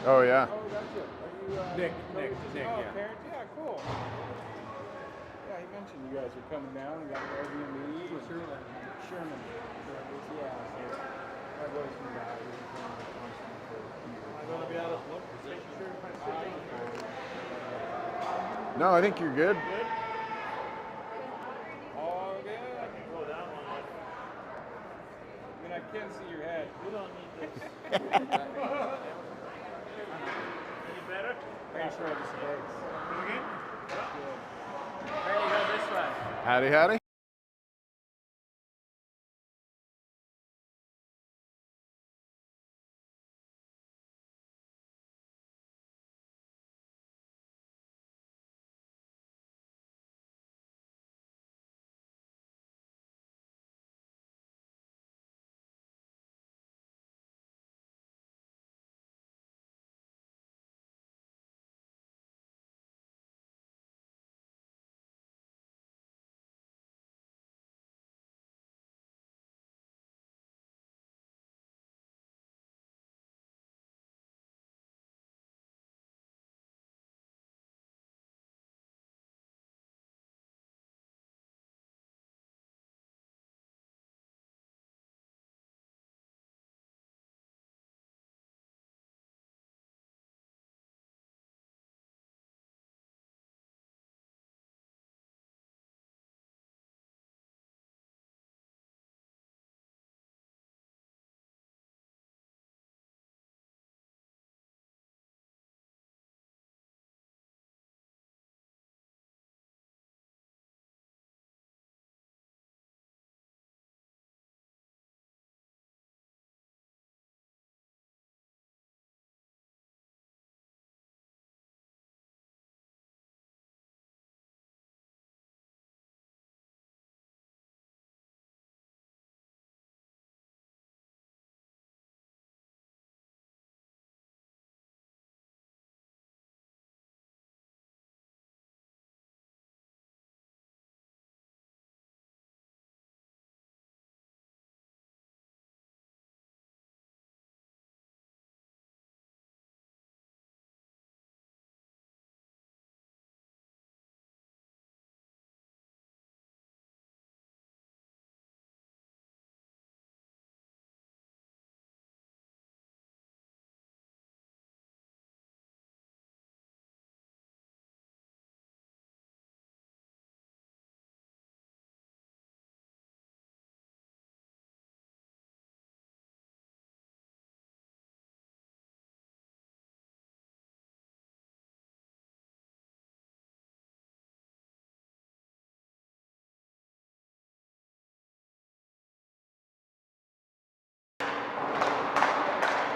Oh yeah. Oh, gotcha. Are you Nick, oh, yeah. parents? Yeah, cool. Yeah, he mentioned you guys are coming down and got an Airbnb. For sure. Sherman. Yeah, so my boy's from that. He's been constant for I'm gonna be out of one position. No, I think you're good. Good? all good. I can go down one. I mean, I can see your head. We don't need this. Any better? Pretty sure I just eggs. Go again? There you go, this way. Howdy, howdy.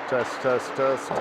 Test, test, test.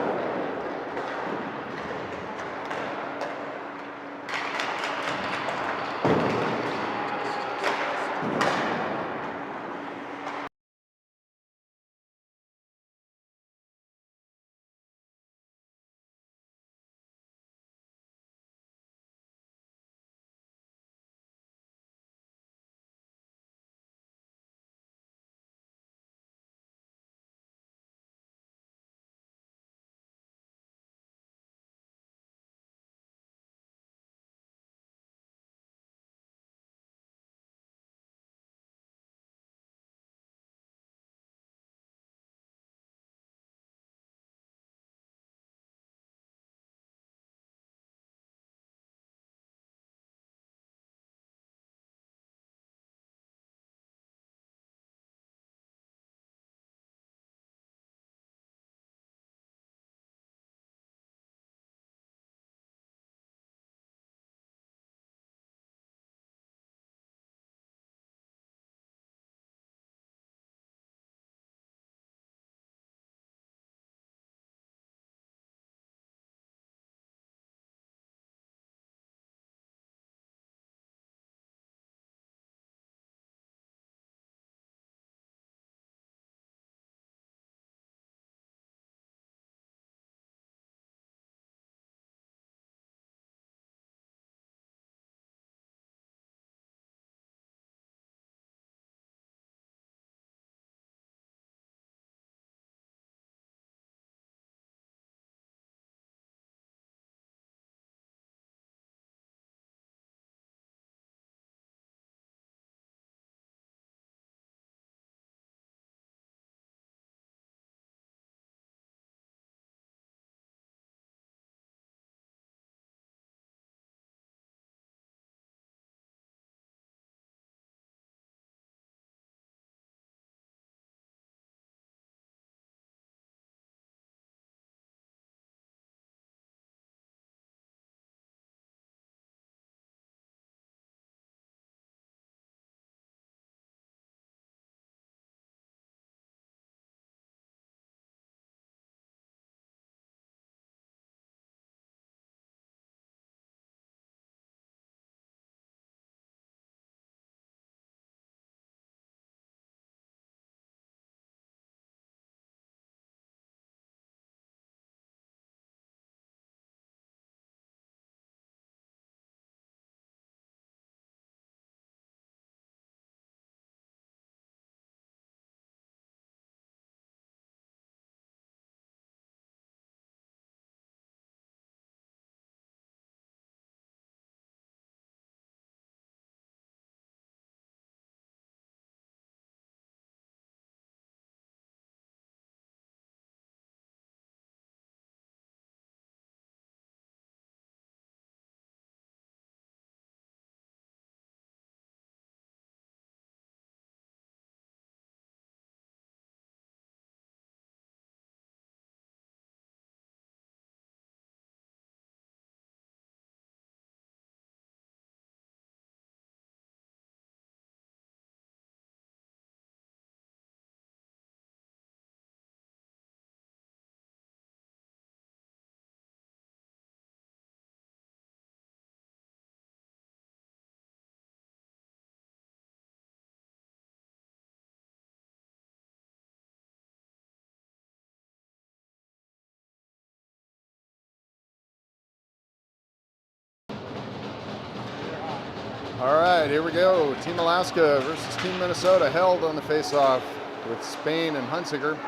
All right, here we go. Team Alaska versus Team Minnesota, held on the face-off with Spain and Hunsiker.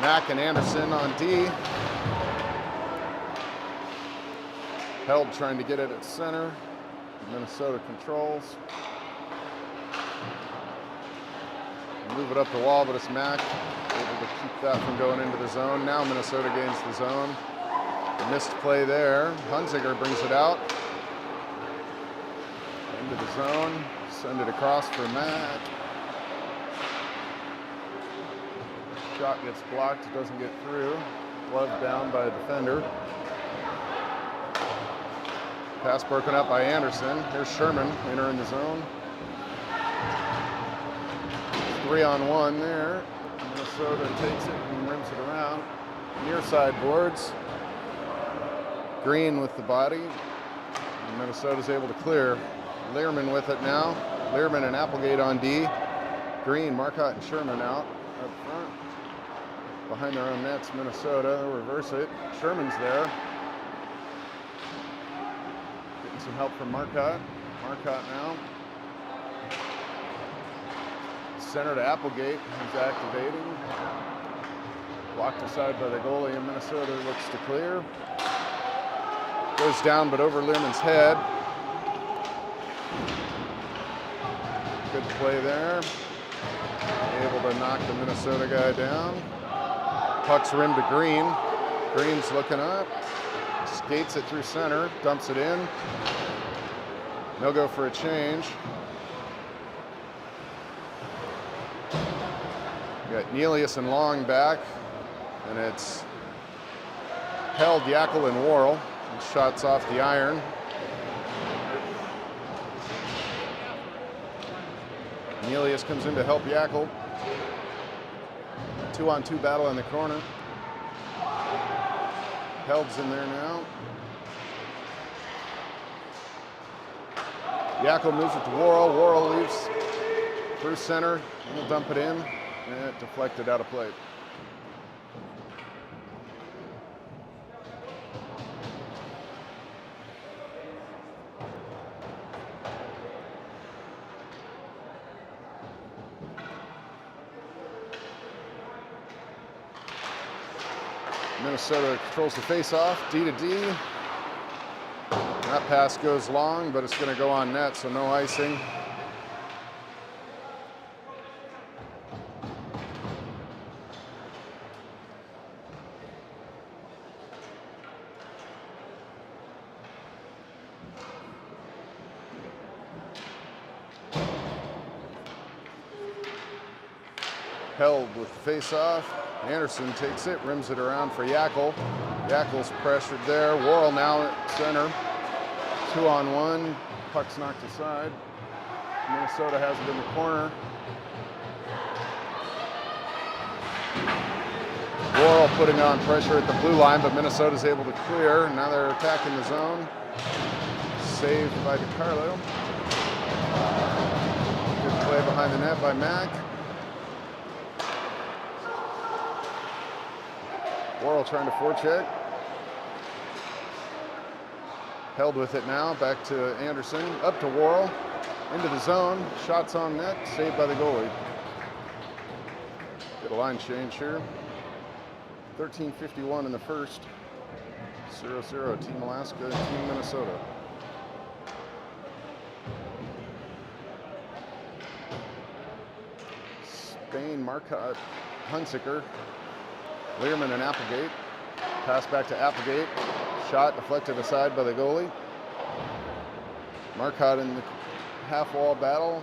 Mack and Anderson on D. Held trying to get it at center. Minnesota controls. Move it up the wall, but it's Mack able to keep that from going into the zone. Now Minnesota gains the zone. A missed play there. Hunsiker brings it out. Into the zone. Send it across for Mack. Shot gets blocked, doesn't get through. Glove down by a defender. Pass broken up by Anderson. Here's Sherman entering the zone. 3-on-1 there. Minnesota takes it and rims it around. Near side boards. Green with the body. And Minnesota's able to clear. Learman with it now. Learman and Applegate on D. Green, Marcotte, and Sherman out up front. Behind their own nets, Minnesota. They'll reverse it. Sherman's there. Getting some help from Marcotte. Marcotte now. Center to Applegate, who's activating. Blocked aside by the goalie, and Minnesota looks to clear. Goes down, but over Learman's head. Good play there. Able to knock the Minnesota guy down. Puck's rimmed to Green. Green's looking up. Skates it through center, dumps it in. No go for a change. We got Neelius and Long back, and it's held Yackel and Worrell. Shots off the iron. Neelius comes in to help Yackel. 2-on-2 battle in the corner. Held's in there now. Yackel moves it to Worrell. Worrell leaves through center. He'll dump it in. And it deflected out of play. Minnesota controls the face-off, D to D. That pass goes long, but it's going to go on net, so no icing. Held with the face-off. Anderson takes it, rims it around for Yackel. Yackel's pressured there. Worrell now at center. 2-on-1. Puck's knocked aside. Minnesota has it in the corner. Worrell putting on pressure at the blue line, but Minnesota's able to clear. Now they're attacking the zone. Saved by DiCarlo. Good play behind the net by Mack. Worrell trying to forecheck. Held with it now, back to Anderson, up to Worrell, into the zone, shots on net, saved by the goalie. Get a line change here. 13:51 in the first. 0-0, Team Alaska and Team Minnesota. Spain, Marcotte, Hunsiker. Learman and Applegate. Pass back to Applegate. Shot deflected aside by the goalie. Marcotte in the half-wall battle.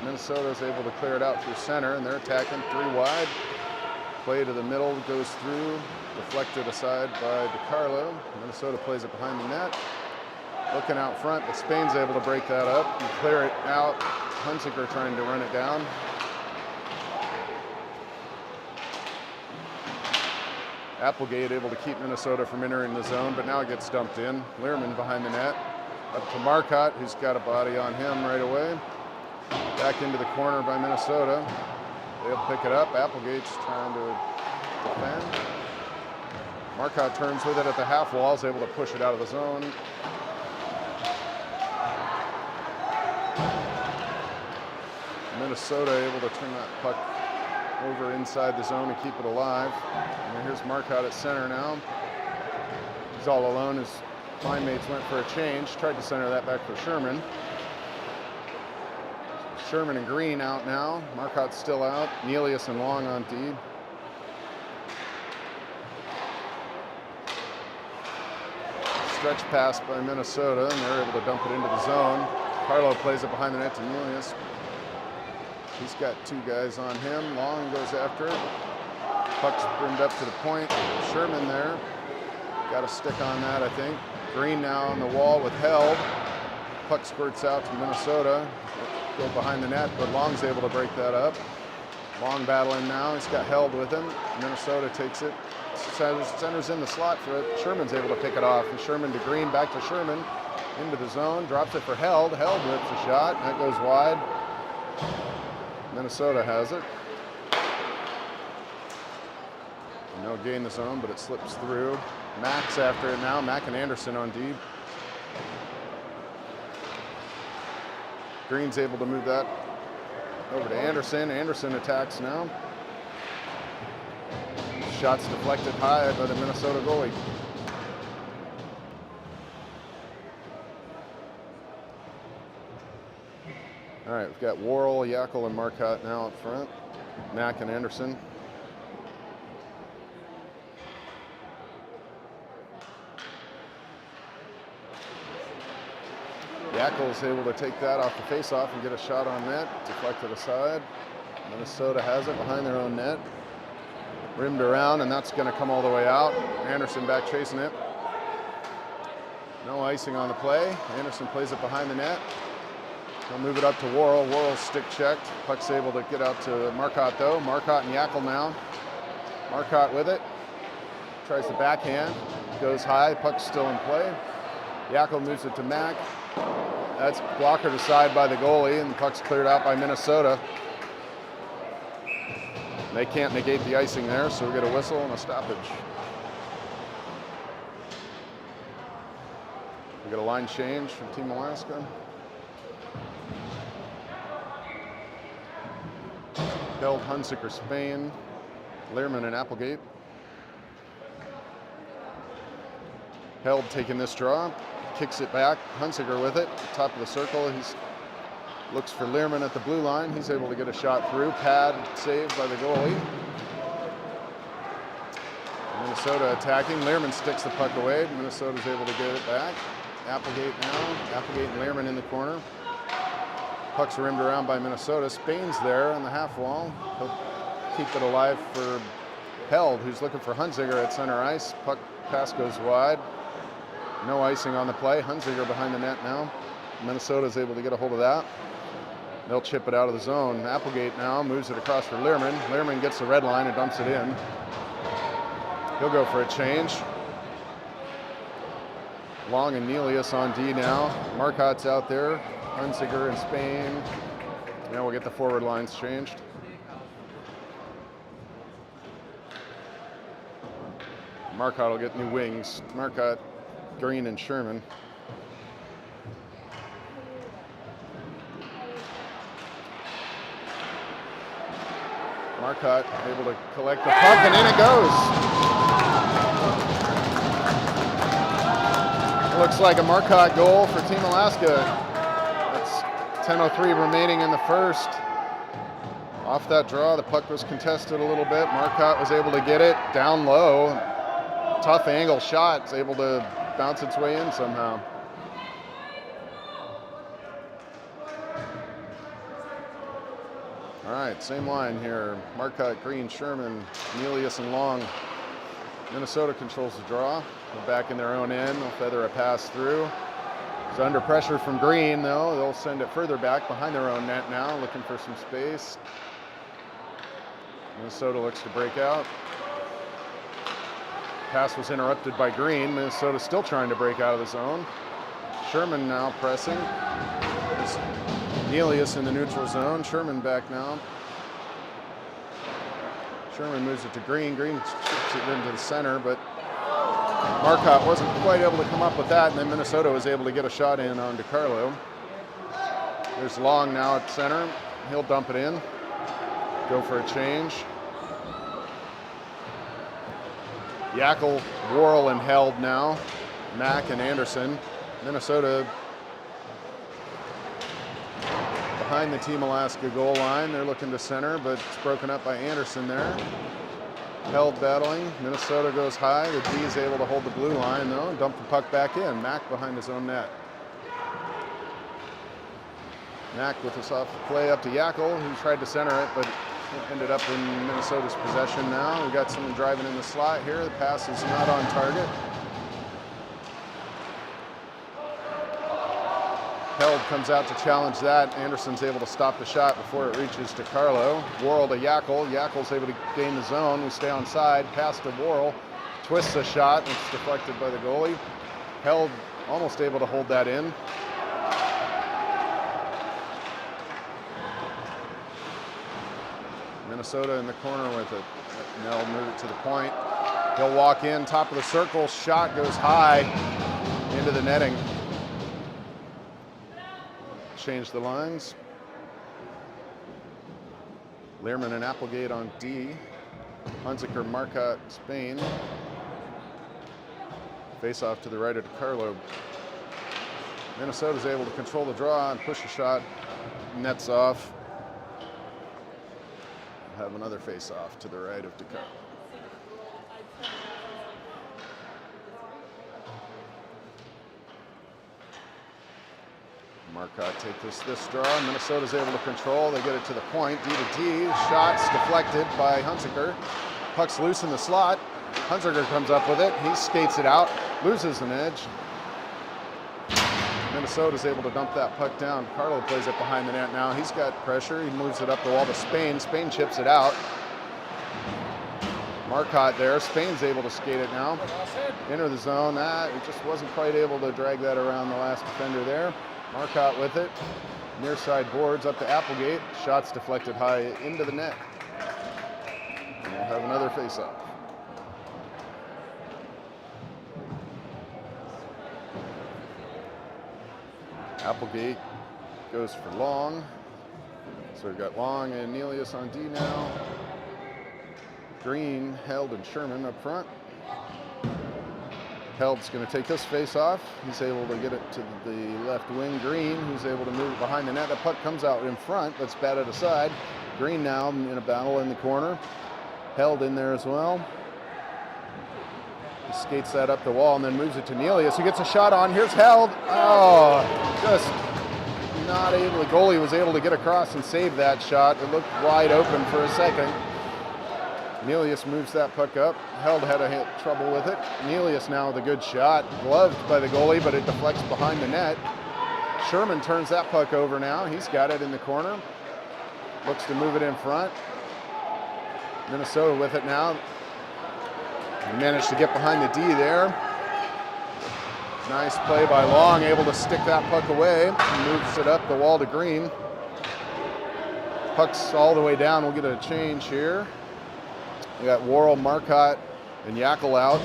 Minnesota is able to clear it out through center, and they're attacking 3 wide. Play to the middle, goes through. Deflected aside by DiCarlo. Minnesota plays it behind the net. Looking out front, but Spain's able to break that up and clear it out. Hunsiker trying to run it down. Applegate able to keep Minnesota from entering the zone, but now it gets dumped in. Learman behind the net. Up to Marcotte, who's got a body on him right away. Back into the corner by Minnesota. They'll pick it up. Applegate's trying to defend. Marcotte turns with it at the half wall, is able to push it out of the zone. Minnesota able to turn that puck over inside the zone and keep it alive. And here's Marcotte at center now. He's all alone. His line mates went for a change. Tried to center that back for Sherman. Sherman and Green out now. Marcotte's still out. Nelius and Long on D. Stretch pass by Minnesota, and they're able to dump it into the zone. Carlo plays it behind the net to Nelius. He's got two guys on him. Long goes after it. Puck's brimmed up to the point. Sherman there. Got a stick on that, I think. Green now on the wall with Held. Puck squirts out to Minnesota. Go behind the net, but Long's able to break that up. Long battling now. He's got Held with him. Minnesota takes it. Centers in the slot for it. Sherman's able to pick it off. And Sherman to Green, back to Sherman. Into the zone. Drops it for Held. Held whips a shot. That goes wide. Minnesota has it. No gain the zone, but it slips through. Mack's after it now. Mack and Anderson on deep. Green's able to move that over to Anderson. Anderson attacks now. Shots deflected high by the Minnesota goalie. All right, we've got Worrell, Yackel, and Marcotte now up front. Mack and Anderson. Yackel's able to take that off the faceoff and get a shot on net. Deflected aside. Minnesota has it behind their own net. Rimmed around, and that's going to come all the way out. Anderson back chasing it. No icing on the play. Anderson plays it behind the net. He'll move it up to Worrell. Worrell's stick checked. Puck's able to get out to Marcotte though. Marcotte and Yackel now. Marcotte with it. Tries the backhand. Goes high. Puck's still in play. Yackel moves it to Mack. That's blockered aside by the goalie, and the puck's cleared out by Minnesota. They can't negate the icing there, so we get a whistle and a stoppage. We get a line change from Team Alaska. Held, Hunziker, Spain, Learman, and Applegate. Held taking this draw, kicks it back. Hunziker with it, top of the circle. He's looks for Learman at the blue line. He's able to get a shot through. Pad saved by the goalie. Minnesota attacking. Learman sticks the puck away. Minnesota's able to get it back. Applegate now. Applegate and Learman in the corner. Puck's rimmed around by Minnesota. Spain's there on the half wall. He'll keep it alive for Held, who's looking for Hunziker at center ice. Puck pass goes wide. No icing on the play. Hunziker behind the net now. Minnesota's able to get a hold of that. They'll chip it out of the zone. Applegate now moves it across for Learman. Learman gets the red line and dumps it in. He'll go for a change. Long and Nelius on D now. Marcotte's out there. Hunziker in Spain. Now we'll get the forward lines changed. Marcotte will get new wings. Marcotte, Green, and Sherman. Marcotte able to collect the puck, and in it goes. It looks like a Marcotte goal for Team Alaska. That's 10:03 remaining in the first. Off that draw, the puck was contested a little bit. Marcotte was able to get it down low. Tough angle shot. It's able to bounce its way in somehow. All right, same line here. Marcotte, Green, Sherman, Nelius, and Long. Minnesota controls the draw. They're back in their own end. They'll feather a pass through. It's under pressure from Green, though. They'll send it further back behind their own net now, looking for some space. Minnesota looks to break out. Pass was interrupted by Green. Minnesota still trying to break out of the zone. Sherman now pressing. Nelius in the neutral zone. Sherman back now. Sherman moves it to Green. Green chips it into the center, but Marcotte wasn't quite able to come up with that, and then Minnesota was able to get a shot in on DiCarlo. There's Long now at center. He'll dump it in. Go for a change. Yackel, Worrell, and Held now. Mack and Anderson. Minnesota behind the Team Alaska goal line. They're looking to center, but it's broken up by Anderson there. Held battling. Minnesota goes high. The D is able to hold the blue line, though, and dump the puck back in. Mack behind his own net. Mack with a soft play up to Yackel, who tried to center it, but ended up in Minnesota's possession now. We got someone driving in the slot here. The pass is not on target. Held comes out to challenge that. Anderson's able to stop the shot before it reaches to Carlo. Worrell to Yackel. Yackel's able to gain the zone. We stay on side. Pass to Worrell. Twists the shot. It's deflected by the goalie. Held almost able to hold that in. Minnesota in the corner with it. Nell moved it to the point. He'll walk in, top of the circle. Shot goes high into the netting. Change the lines. Learman and Applegate on D. Hunziker, Marcotte, Spain. Face off to the right of DeCarlo. Minnesota's able to control the draw and push a shot. Nets off. Have another face off to the right of DeCarlo. Marcotte take this draw. Minnesota's able to control. They get it to the point. D to D. Shots deflected by Hunziker. Puck's loose in the slot. Hunziker comes up with it. He skates it out. Loses an edge. Minnesota's able to dump that puck down. Carlo plays it behind the net now. He's got pressure. He moves it up the wall to Spain. Spain chips it out. Marcotte there. Spain's able to skate it now. Enter the zone. He just wasn't quite able to drag that around the last defender there. Marcotte with it. Near side boards up to Applegate. Shots deflected high into the net. And we'll have another face-off. Applegate goes for Long. So we've got Long and Nelius on D now. Green, Held, and Sherman up front. Held's going to take this face off. He's able to get it to the left wing. Green, who's able to move it behind the net. The puck comes out in front, but it's batted aside. Green now in a battle in the corner. Held in there as well. He skates that up the wall and then moves it to Nelius, who gets a shot on. Here's Held. Oh, just not able. The goalie was able to get across and save that shot. It looked wide open for a second. Nelius moves that puck up. Held had trouble with it. Nelius now with a good shot. Gloved by the goalie, but it deflects behind the net. Sherman turns that puck over now. He's got it in the corner. Looks to move it in front. Minnesota with it now. He managed to get behind the D there. Nice play by Long, able to stick that puck away. He moves it up the wall to Green. Puck's all the way down. We'll get a change here. We got Worrell, Marcotte, and Yackel out.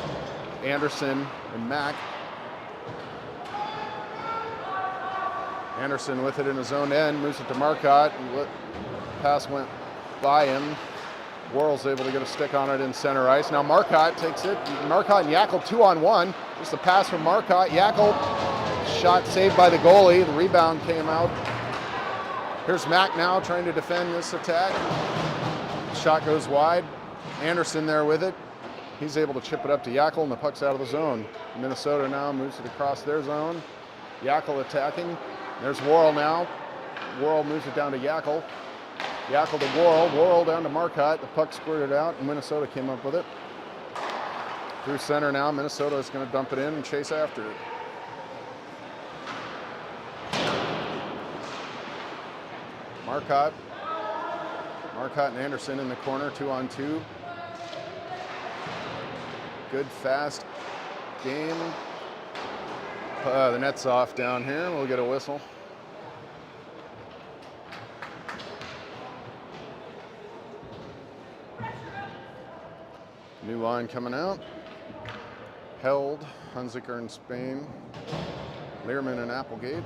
Anderson and Mack. Anderson with it in his own end, moves it to Marcotte. Pass went by him. Worrell's able to get a stick on it in center ice. Now Marcotte takes it. Marcotte and Yackel 2-on-1. Just a pass from Marcotte. Yackel, shot saved by the goalie. The rebound came out. Here's Mack now trying to defend this attack. Shot goes wide. Anderson there with it. He's able to chip it up to Yackel, and the puck's out of the zone. Minnesota now moves it across their zone. Yackel attacking. There's Worrell now. Worrell moves it down to Yackel. Yackel to Worrell. Worrell down to Marcotte. The puck squirted out, and Minnesota came up with it. Through center now. Minnesota is going to dump it in and chase after it. Marcotte and Anderson in the corner, 2-on-2. Good, fast game. The net's off down here. We'll get a whistle. New line coming out. Held, Hunziker and Spain. Learman and Applegate.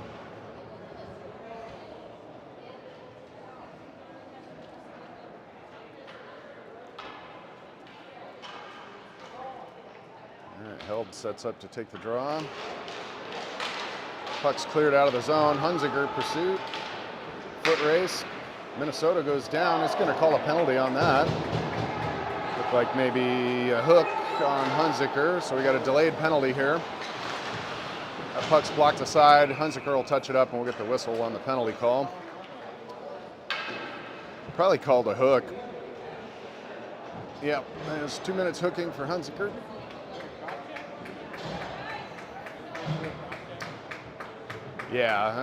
right, Held sets up to take the draw. Puck's cleared out of the zone. Hunziker pursuit. Foot race. Minnesota goes down. It's going to call a penalty on that. Looked like maybe a hook on Hunziker, so we got a delayed penalty here. That puck's blocked aside. Hunziker will touch it up, and we'll get the whistle on the penalty call. Probably called a hook. Yep, there's 2 minutes hooking for Hunziker. Yeah,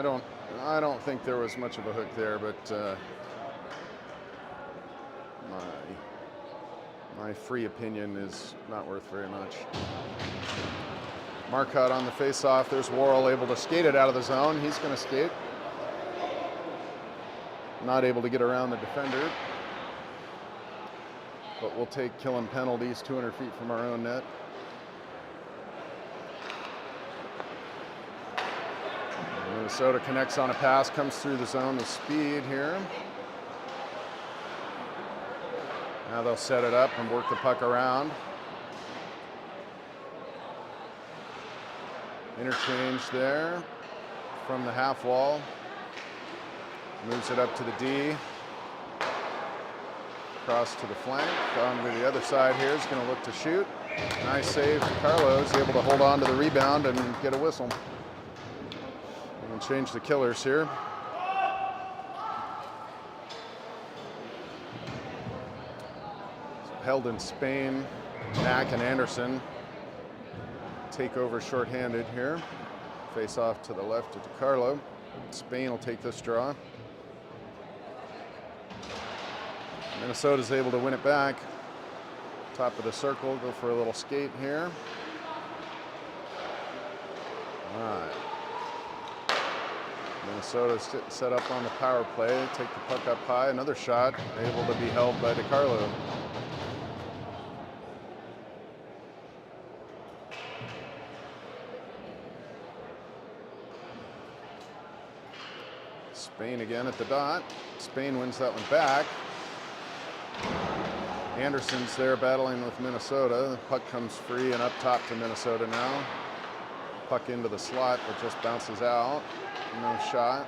I don't think there was much of a hook there, but my free opinion is not worth very much. Marcotte on the face-off. There's Worrell able to skate it out of the zone. He's going to skate. Not able to get around the defender. But we'll take killing penalties 200 feet from our own net. Minnesota connects on a pass, comes through the zone with speed here. Now they'll set it up and work the puck around. Interchange there from the half wall. Moves it up to the D. Cross to the flank. On to the other side here. He's going to look to shoot. Nice save. Carlo's able to hold on to the rebound and get a whistle. We'll change the killers here. Held in Spain. Mack and Anderson take over shorthanded here. Face off to the left of DiCarlo. Spain will take this draw. Minnesota's able to win it back. Top of the circle, go for a little skate here. All right. Minnesota's set up on the power play, take the puck up high, another shot, able to be held by DiCarlo. Spain again at the dot. Spain wins that one back. Anderson's there battling with Minnesota. The puck comes free and up top to Minnesota now. Puck into the slot, but just bounces out. No shot.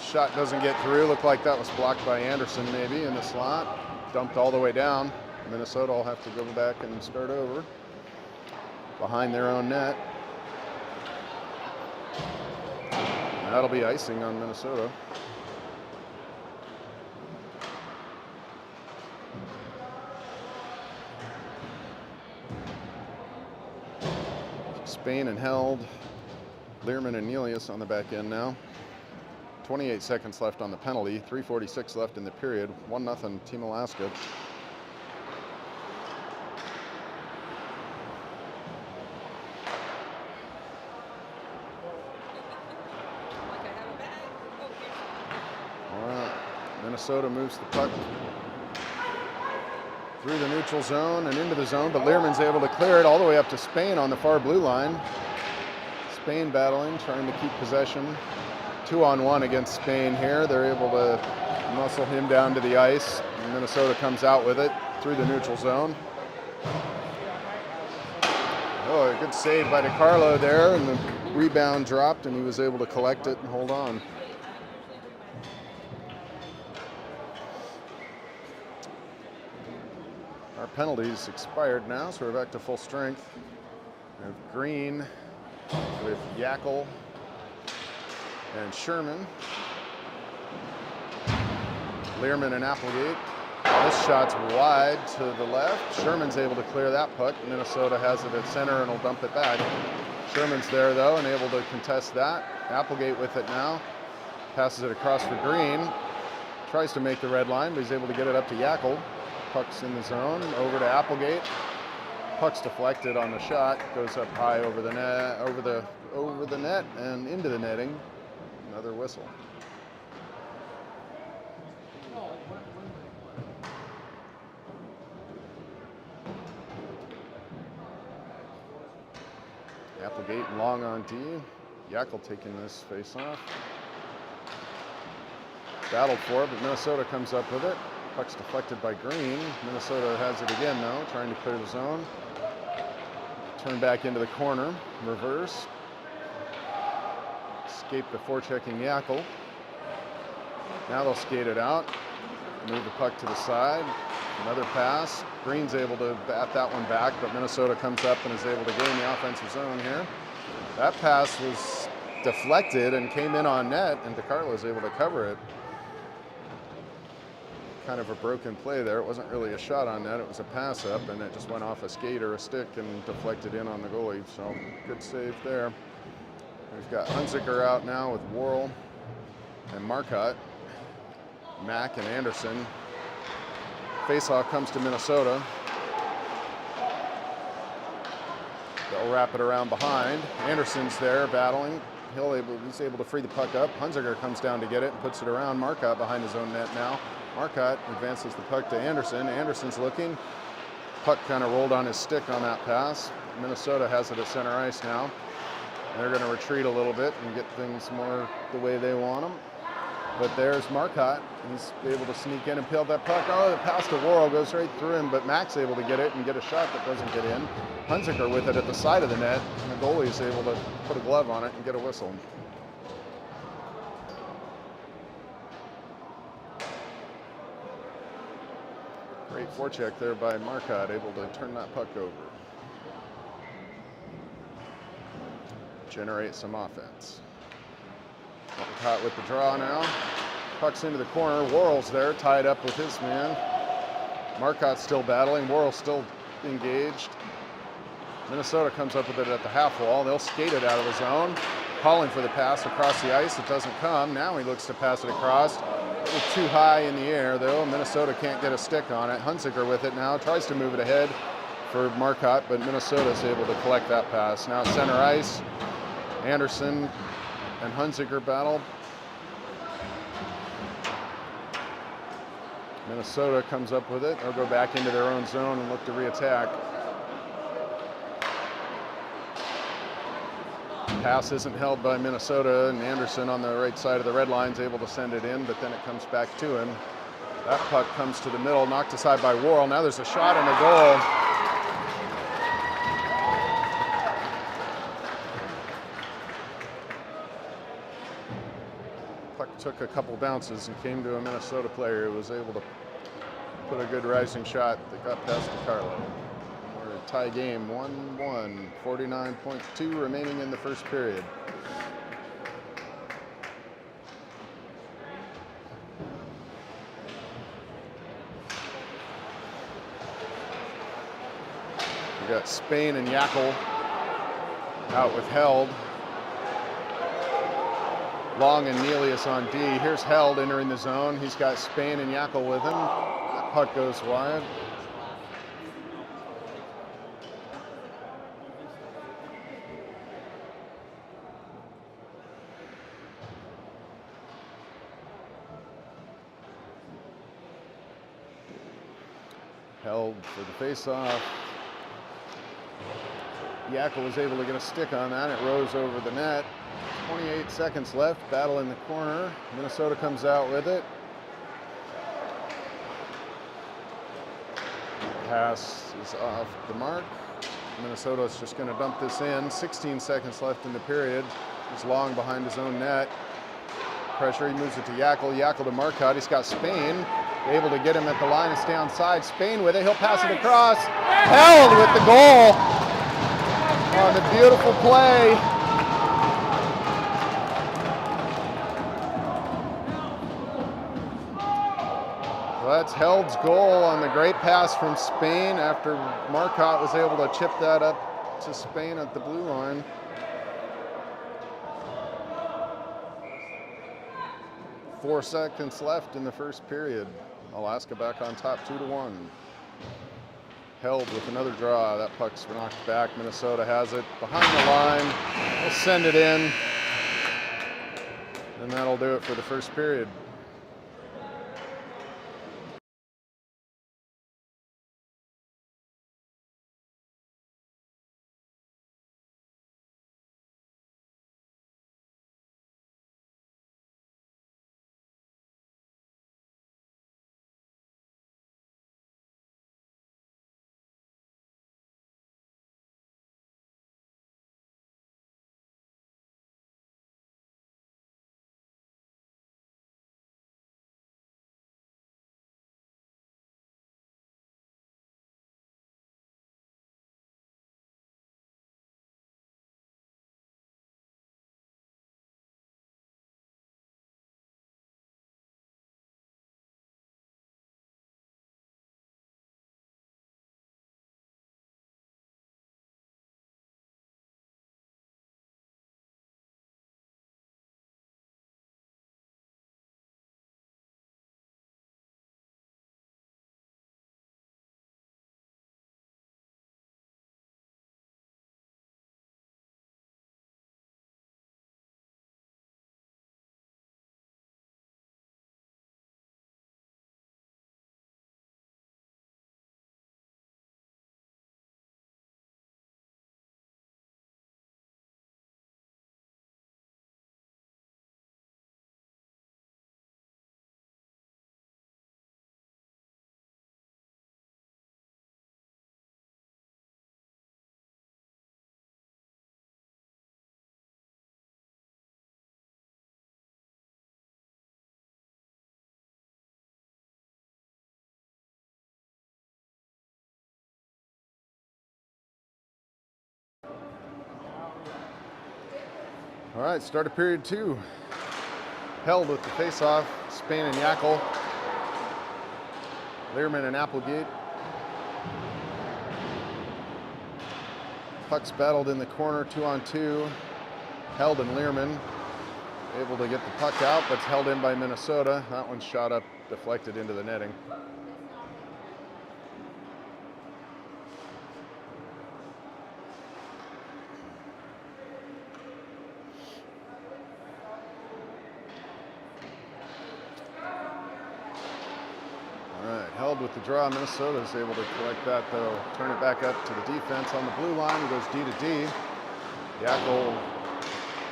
Shot doesn't get through. Looked like that was blocked by Anderson maybe in the slot. Dumped all the way down. Minnesota will have to go back and start over. Behind their own net. That'll be icing on Minnesota. Spain and Held. Learman and Nelius on the back end now. 28 seconds left on the penalty. 3:46 left in the period. 1-0 Team Alaska. All right. Minnesota moves the puck through the neutral zone and into the zone, but Learman's able to clear it all the way up to Spain on the far blue line. Spain battling, trying to keep possession. 2-on-1 against Spain here. They're able to muscle him down to the ice. And Minnesota comes out with it through the neutral zone. Oh, a good save by DiCarlo there, and the rebound dropped, and he was able to collect it and hold on. Our penalties expired now, so we're back to full strength. We have Green with Yackel and Sherman. Learman and Applegate. This shot's wide to the left. Sherman's able to clear that puck. Minnesota has it at center and will dump it back. Sherman's there though and able to contest that. Applegate with it now. Passes it across for Green. Tries to make the red line, but he's able to get it up to Yackel. Puck's in the zone, over to Applegate. Puck's deflected on the shot, goes up high over the net, over the net and into the netting. Another whistle. Applegate long on D. Yackel taking this face off. Battled for it, but Minnesota comes up with it. Puck's deflected by Green. Minnesota has it again though, trying to clear the zone. Turn back into the corner, reverse. Escape before checking Yackel. Now they'll skate it out. Move the puck to the side. Another pass. Green's able to bat that one back, but Minnesota comes up and is able to gain the offensive zone here. That pass was deflected and came in on net, and DeCarlo is able to cover it. Kind of a broken play there. It wasn't really a shot on net. It was a pass up, and it just went off a skate or a stick and deflected in on the goalie. So good save there. We've got Hunziker out now with Worrell and Marcotte. Mack and Anderson. Faceoff comes to Minnesota. They'll wrap it around behind. Anderson's there battling. He's able to free the puck up. Hunziker comes down to get it and puts it around Marcotte behind his own net now. Marcotte advances the puck to Anderson. Anderson's looking. Puck kind of rolled on his stick on that pass. Minnesota has it at center ice now. They're going to retreat a little bit and get things more the way they want them. But there's Marcotte. He's able to sneak in and peel that puck. Oh, the pass to Worrell goes right through him, but Mack's able to get it and get a shot that doesn't get in. Hunziker with it at the side of the net, and the goalie is able to put a glove on it and get a whistle. Great forecheck there by Marcotte, able to turn that puck over. Generate some offense. Marcotte with the draw now. Puck's into the corner. Worrell's there, tied up with his man. Marcotte's still battling. Worrell's still engaged. Minnesota comes up with it at the half wall. They'll skate it out of the zone. Calling for the pass across the ice. It doesn't come. Now he looks to pass it across. It was too high in the air, though. Minnesota can't get a stick on it. Hunziker with it now. Tries to move it ahead for Marcotte, but Minnesota's able to collect that pass. Now at center ice. Anderson and Hunziker battle. Minnesota comes up with it. They'll go back into their own zone and look to re-attack. Pass isn't held by Minnesota, and Anderson on the right side of the red line is able to send it in, but then it comes back to him. That puck comes to the middle, knocked aside by Worrell. Now there's a shot on the goal. Puck took a couple bounces and came to a Minnesota player who was able to put a good rising shot that got past DeCarlo. We're a tie game, 1-1, 49.2 remaining in the first period. We got Spain and Yackel out with Held. Long and Nelius on D. Here's Held entering the zone. He's got Spain and Yackel with him. That puck goes wide. Held for the face-off. Yackel was able to get a stick on that. It rose over the net. 28 seconds left. Battle in the corner. Minnesota comes out with it. Pass is off the mark. Minnesota's just going to dump this in. 16 seconds left in the period. He's Long behind his own net. Pressure, he moves it to Yackel. Yackel to Marcotte. He's got Spain. Able to get him at the line and stay onside. Spain with it. He'll pass it across. Held with the goal on the beautiful play. Well, that's Held's goal on the great pass from Spain after Marcotte was able to chip that up to Spain at the blue line. Four seconds left in the first period. Alaska back on top 2-1. Held with another draw. That puck's knocked back. Minnesota has it behind the line. They'll send it in. And that'll do it for the first period. All right, start of period 2. Held with the face-off, Spain and Yackel. Learman and Applegate. Pucks battled in the corner, 2-on-2. Held and Learman able to get the puck out, but it's held in by Minnesota. That one shot up, deflected into the netting. Held with the draw. Minnesota is able to collect that, though. Turn it back up to the defense on the blue line. It goes D to D. Yackel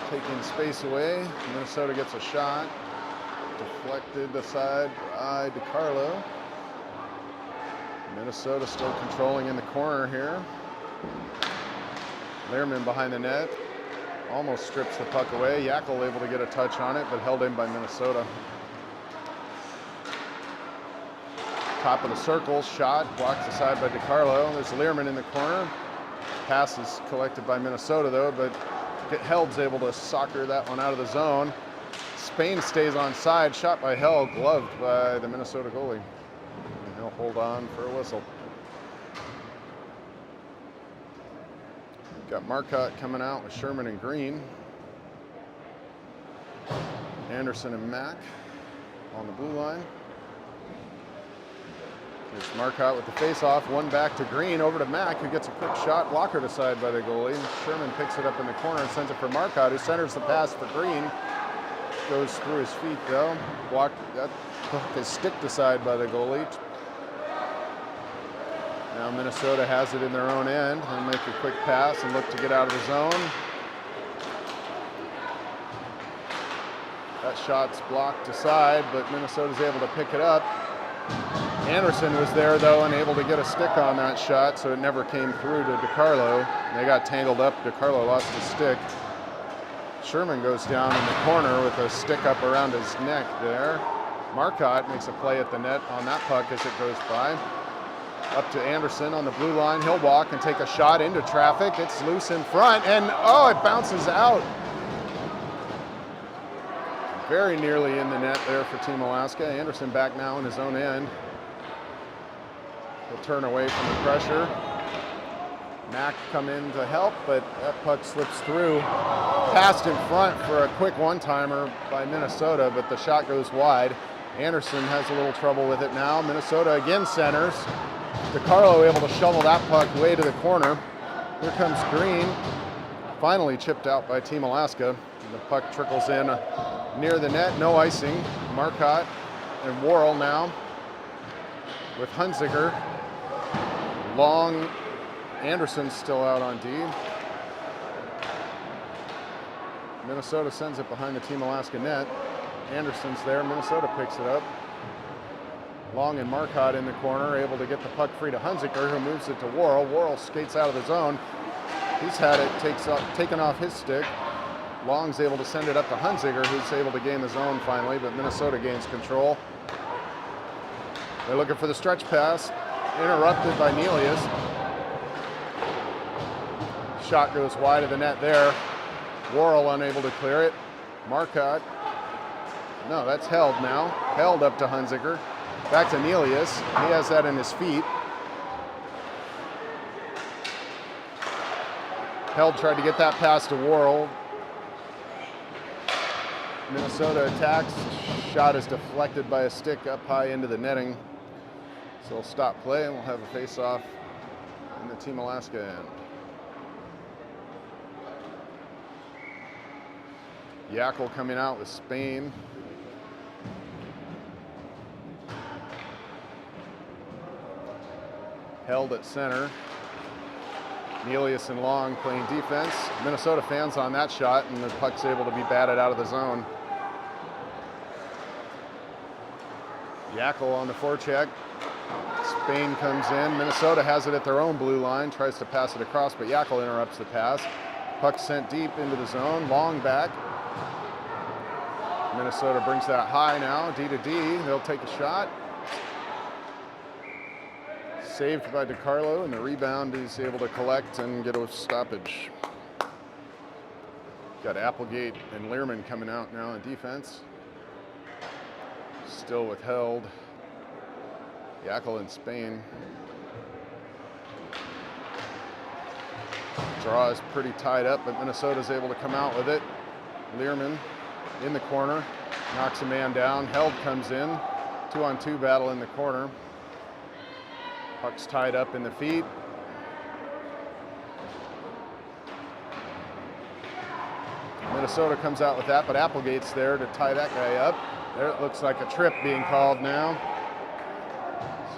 taking space away. Minnesota gets a shot. Deflected aside by DiCarlo. Minnesota still controlling in the corner here. Learman behind the net. Almost strips the puck away. Yackel able to get a touch on it, but held in by Minnesota. Top of the circle, shot, blocked aside by DiCarlo. There's Learman in the corner. Pass is collected by Minnesota, though, but Held's able to soccer that one out of the zone. Spain stays on side, shot by Held, gloved by the Minnesota goalie. And he'll hold on for a whistle. Got Marcotte coming out with Sherman and Green. Anderson and Mack on the blue line. Here's Marcotte with the face-off, one back to Green, over to Mack, who gets a quick shot, blockered aside by the goalie. Sherman picks it up in the corner and sends it for Marcotte, who centers the pass for Green. Goes through his feet, though. Blocked, that puck is sticked aside by the goalie. Now Minnesota has it in their own end. They'll make a quick pass and look to get out of the zone. That shot's blocked aside, but Minnesota's able to pick it up. Anderson was there, though, and able to get a stick on that shot, so it never came through to DiCarlo. They got tangled up. DiCarlo lost his stick. Sherman goes down in the corner with a stick up around his neck there. Marcotte makes a play at the net on that puck as it goes by. Up to Anderson on the blue line. He'll walk and take a shot into traffic. It's loose in front, and oh, it bounces out. Very nearly in the net there for Team Alaska. Anderson back now in his own end. He'll turn away from the pressure. Mack come in to help, but that puck slips through. Passed in front for a quick one-timer by Minnesota, but the shot goes wide. Anderson has a little trouble with it now. Minnesota again centers. DiCarlo able to shovel that puck way to the corner. Here comes Green. Finally chipped out by Team Alaska. And the puck trickles in near the net, no icing. Marcotte and Worrell now with Hunziker. Long, Anderson's still out on D. Minnesota sends it behind the Team Alaska net. Anderson's there, Minnesota picks it up. Long and Marcotte in the corner, able to get the puck free to Hunziker, who moves it to Worrell. Worrell skates out of the zone. He's had it taken off his stick. Long's able to send it up to Hunziker, who's able to gain the zone finally, but Minnesota gains control. They're looking for the stretch pass, interrupted by Nelius. Shot goes wide of the net there. Worrell unable to clear it. Marcotte, no, that's Held now. Held up to Hunziker. Back to Nelius. He has that in his feet. Held tried to get that pass to Worrell. Minnesota attacks. Shot is deflected by a stick up high into the netting. So we'll stop play and we'll have a face-off in the Team Alaska end. Yackel coming out with Spain. Held at center. Nelius and Long playing defense. Minnesota fans on that shot, and the puck's able to be batted out of the zone. Yackel on the forecheck. Spain comes in. Minnesota has it at their own blue line, tries to pass it across, but Yackel interrupts the pass. Puck sent deep into the zone. Long back. Minnesota brings that high now, D to D. They'll take a shot. Saved by DiCarlo, and the rebound is able to collect and get a stoppage. Got Applegate and Learman coming out now in defense. Still withheld. Yackel in Spain. Draw is pretty tied up, but Minnesota's able to come out with it. Learman in the corner, knocks a man down. Held comes in. 2-on-2 battle in the corner. Puck's tied up in the feet. Minnesota comes out with that, but Applegate's there to tie that guy up. There it looks like a trip being called now.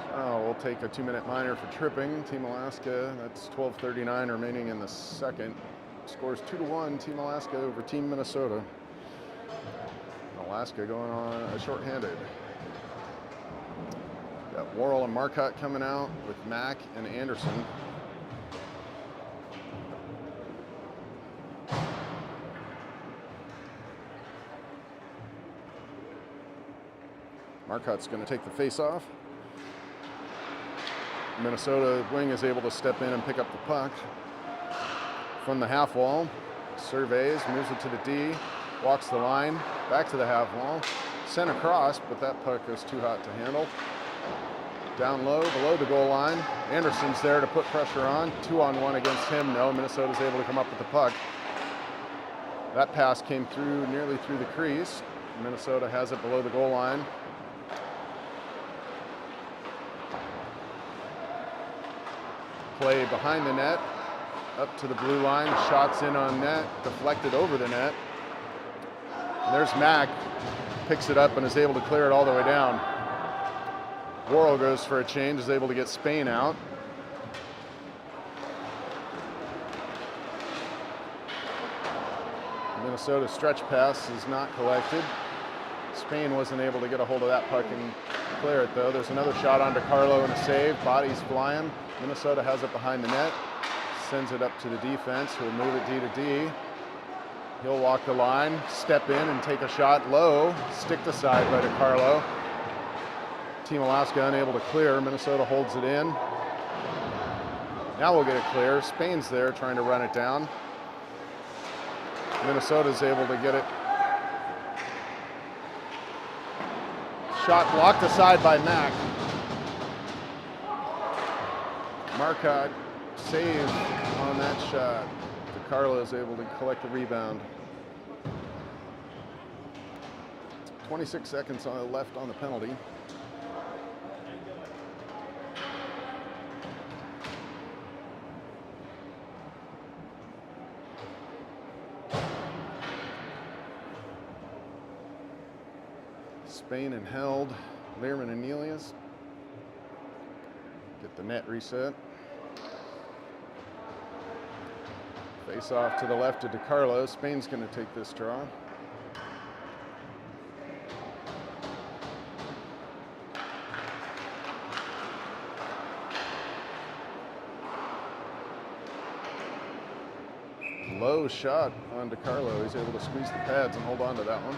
So we'll take a 2-minute minor for tripping. Team Alaska, that's 12:39 remaining in the second. Scores 2-1, Team Alaska over Team Minnesota. Alaska going on a shorthanded. Got Worrell and Marcotte coming out with Mack and Anderson. Marcotte's going to take the face-off. Minnesota wing is able to step in and pick up the puck. From the half wall, surveys, moves it to the D, walks the line, back to the half wall, sent across, but that puck is too hot to handle. Down low, below the goal line. Anderson's there to put pressure on. 2-on-1 against him. No, Minnesota's able to come up with the puck. That pass came through, nearly through the crease. Minnesota has it below the goal line. Play behind the net, up to the blue line, shots in on net, deflected over the net. And there's Mack, picks it up and is able to clear it all the way down. Worrell goes for a change, is able to get Spain out. Minnesota's stretch pass is not collected. Spain wasn't able to get a hold of that puck and clear it though. There's another shot on DeCarlo and a save, bodies flying. Minnesota has it behind the net, sends it up to the defense, who'll move it D to D. He'll walk the line, step in and take a shot low, sticked aside by DeCarlo. Team Alaska unable to clear, Minnesota holds it in. Now we'll get it clear, Spain's there trying to run it down. Minnesota's able to get it. Shot blocked aside by Mack. Marcotte save on that shot. DeCarlo is able to collect the rebound. 26 seconds left on the penalty. Spain and Held, Learman and Nelius. Get the net reset. Face off to the left to DeCarlo. Spain's going to take this draw. Low shot on DeCarlo. He's able to squeeze the pads and hold on to that one.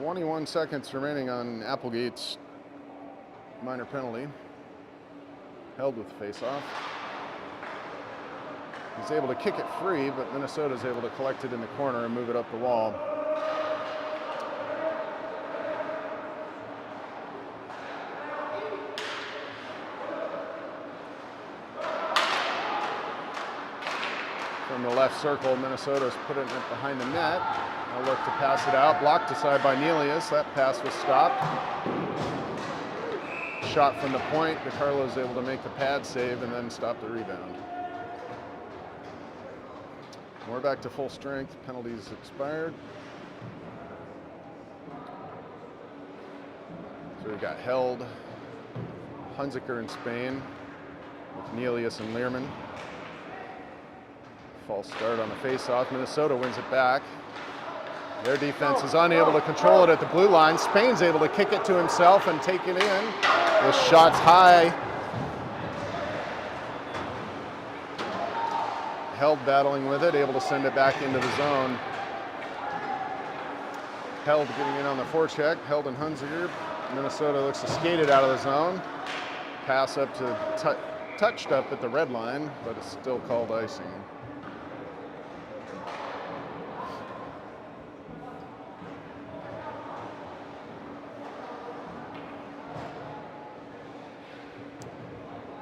.21 seconds remaining on Applegate's minor penalty. Held with face-off. He's able to kick it free, but Minnesota's able to collect it in the corner and move it up the wall. From the left circle, Minnesota's put it behind the net. They'll look to pass it out, blocked aside by Nelius. That pass was stopped. Shot from the point. DeCarlo is able to make the pad save and then stop the rebound. We're back to full strength. Penalties expired. So we've got Held, Hunziker in Spain, with Nelius and Learman. False start on the face-off. Minnesota wins it back. Their defense is unable to control it at the blue line. Spain's able to kick it to himself and take it in. The shot's high. Held battling with it, able to send it back into the zone. Held getting in on the forecheck. Held and Hunziker. Minnesota looks to skate it out of the zone. Pass up to touched up at the red line, but it's still called icing.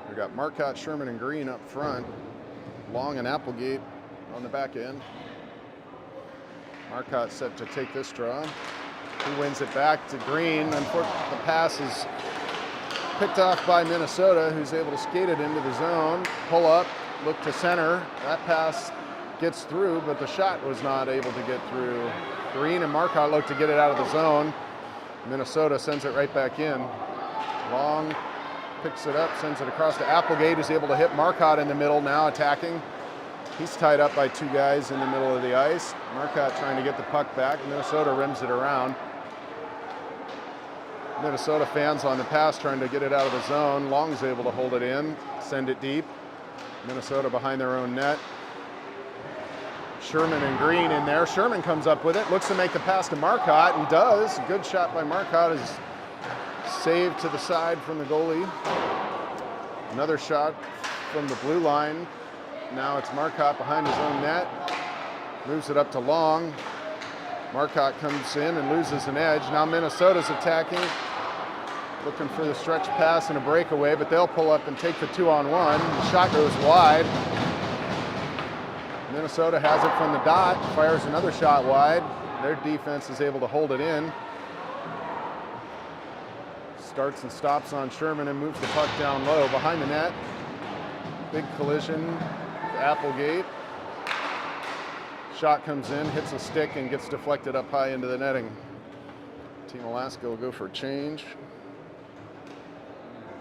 We got Marcotte, Sherman, and Green up front. Long and Applegate on the back end. Marcotte set to take this draw. He wins it back to Green. Unfortunately, the pass is picked off by Minnesota, who's able to skate it into the zone, pull up, look to center. That pass gets through, but the shot was not able to get through. Green and Marcotte look to get it out of the zone. Minnesota sends it right back in. Long picks it up, sends it across to Applegate, who's able to hit Marcotte in the middle, now attacking. He's tied up by two guys in the middle of the ice. Marcotte trying to get the puck back. Minnesota rims it around. Minnesota fans on the pass trying to get it out of the zone. Long's able to hold it in, send it deep. Minnesota behind their own net. Sherman and Green in there. Sherman comes up with it, looks to make the pass to Marcotte, and does. Good shot by Marcotte is saved to the side from the goalie. Another shot from the blue line. Now it's Marcotte behind his own net. Moves it up to Long. Marcotte comes in and loses an edge. Now Minnesota's attacking, looking for the stretch pass and a breakaway, but they'll pull up and take the 2-on-1. The shot goes wide. Minnesota has it from the dot, fires another shot wide. Their defense is able to hold it in. Starts and stops on Sherman and moves the puck down low behind the net. Big collision with Applegate. Shot comes in, hits a stick, and gets deflected up high into the netting. Team Alaska will go for a change.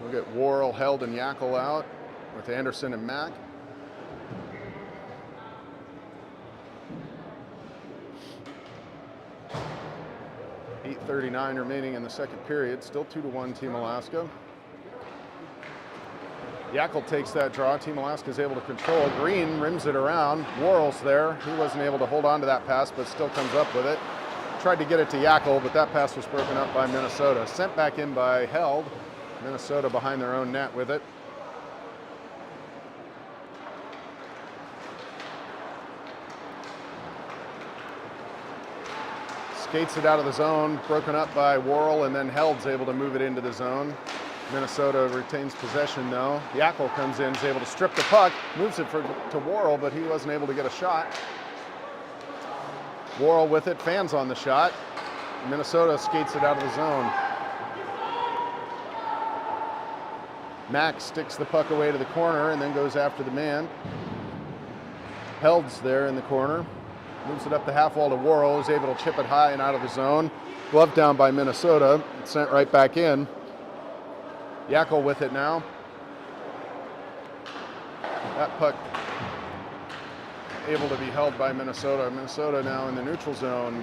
We'll get Worrell, Held, and Yackel out with Anderson and Mack. .39 remaining in the second period. Still 2-1 Team Alaska. Yackel takes that draw. Team Alaska is able to control. Green rims it around. Worrell's there. He wasn't able to hold on to that pass, but still comes up with it. Tried to get it to Yackel, but that pass was broken up by Minnesota. Sent back in by Held. Minnesota behind their own net with it. Skates it out of the zone, broken up by Worrell, and then Held's able to move it into the zone. Minnesota retains possession though. Yackel comes in, is able to strip the puck, moves it to Worrell, but he wasn't able to get a shot. Worrell with it, fans on the shot. Minnesota skates it out of the zone. Mack sticks the puck away to the corner and then goes after the man. Held's there in the corner. Moves it up the half wall to Worrell, who's able to chip it high and out of the zone. Glove down by Minnesota. It's sent right back in. Yackel with it now. That puck able to be held by Minnesota. Minnesota now in the neutral zone.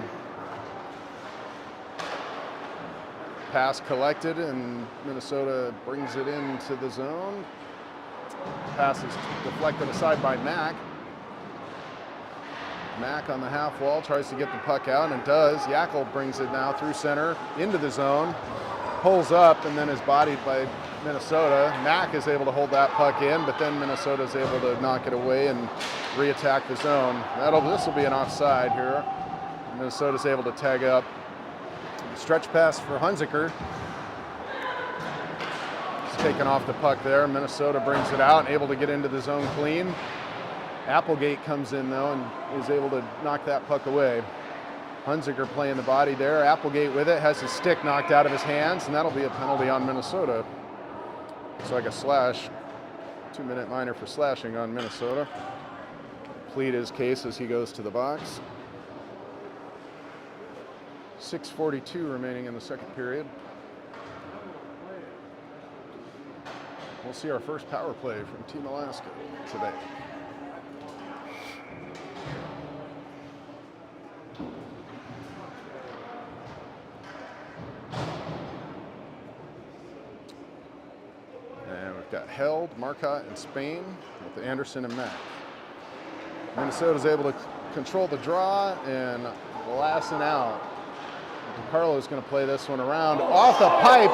Pass collected and Minnesota brings it into the zone. Pass is deflected aside by Mack. Mack on the half wall tries to get the puck out and does. Yackel brings it now through center into the zone. Pulls up and then is bodied by Minnesota. Mack is able to hold that puck in, but then Minnesota is able to knock it away and re-attack the zone. This will be an offside here. Minnesota's able to tag up. Stretch pass for Hunziker. He's taken off the puck there. Minnesota brings it out, able to get into the zone clean. Applegate comes in though and is able to knock that puck away. Hunziker playing the body there. Applegate with it, has his stick knocked out of his hands, and that'll be a penalty on Minnesota. It's like a slash, 2-minute minor for slashing on Minnesota. Plead his case as he goes to the box. 6:42 remaining in the second period. We'll see our first power play from Team Alaska today. And we've got Held, Marcotte, and Spain with Anderson and Mack. Minnesota's able to control the draw and Lassen out. DiCarlo is going to play this one around off the pipe.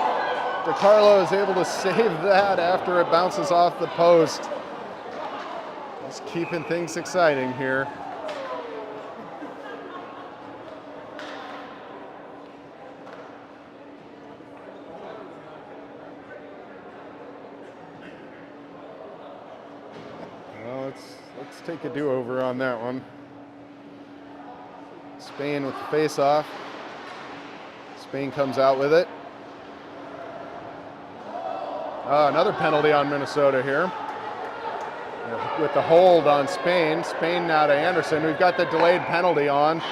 DiCarlo is able to save that after it bounces off the post. Just keeping things exciting here. Well, let's take a do-over on that one. Spain with the face-off. Spain comes out with it. Another penalty on Minnesota here. With the hold on Spain. Spain now to Anderson. We've got the delayed penalty on.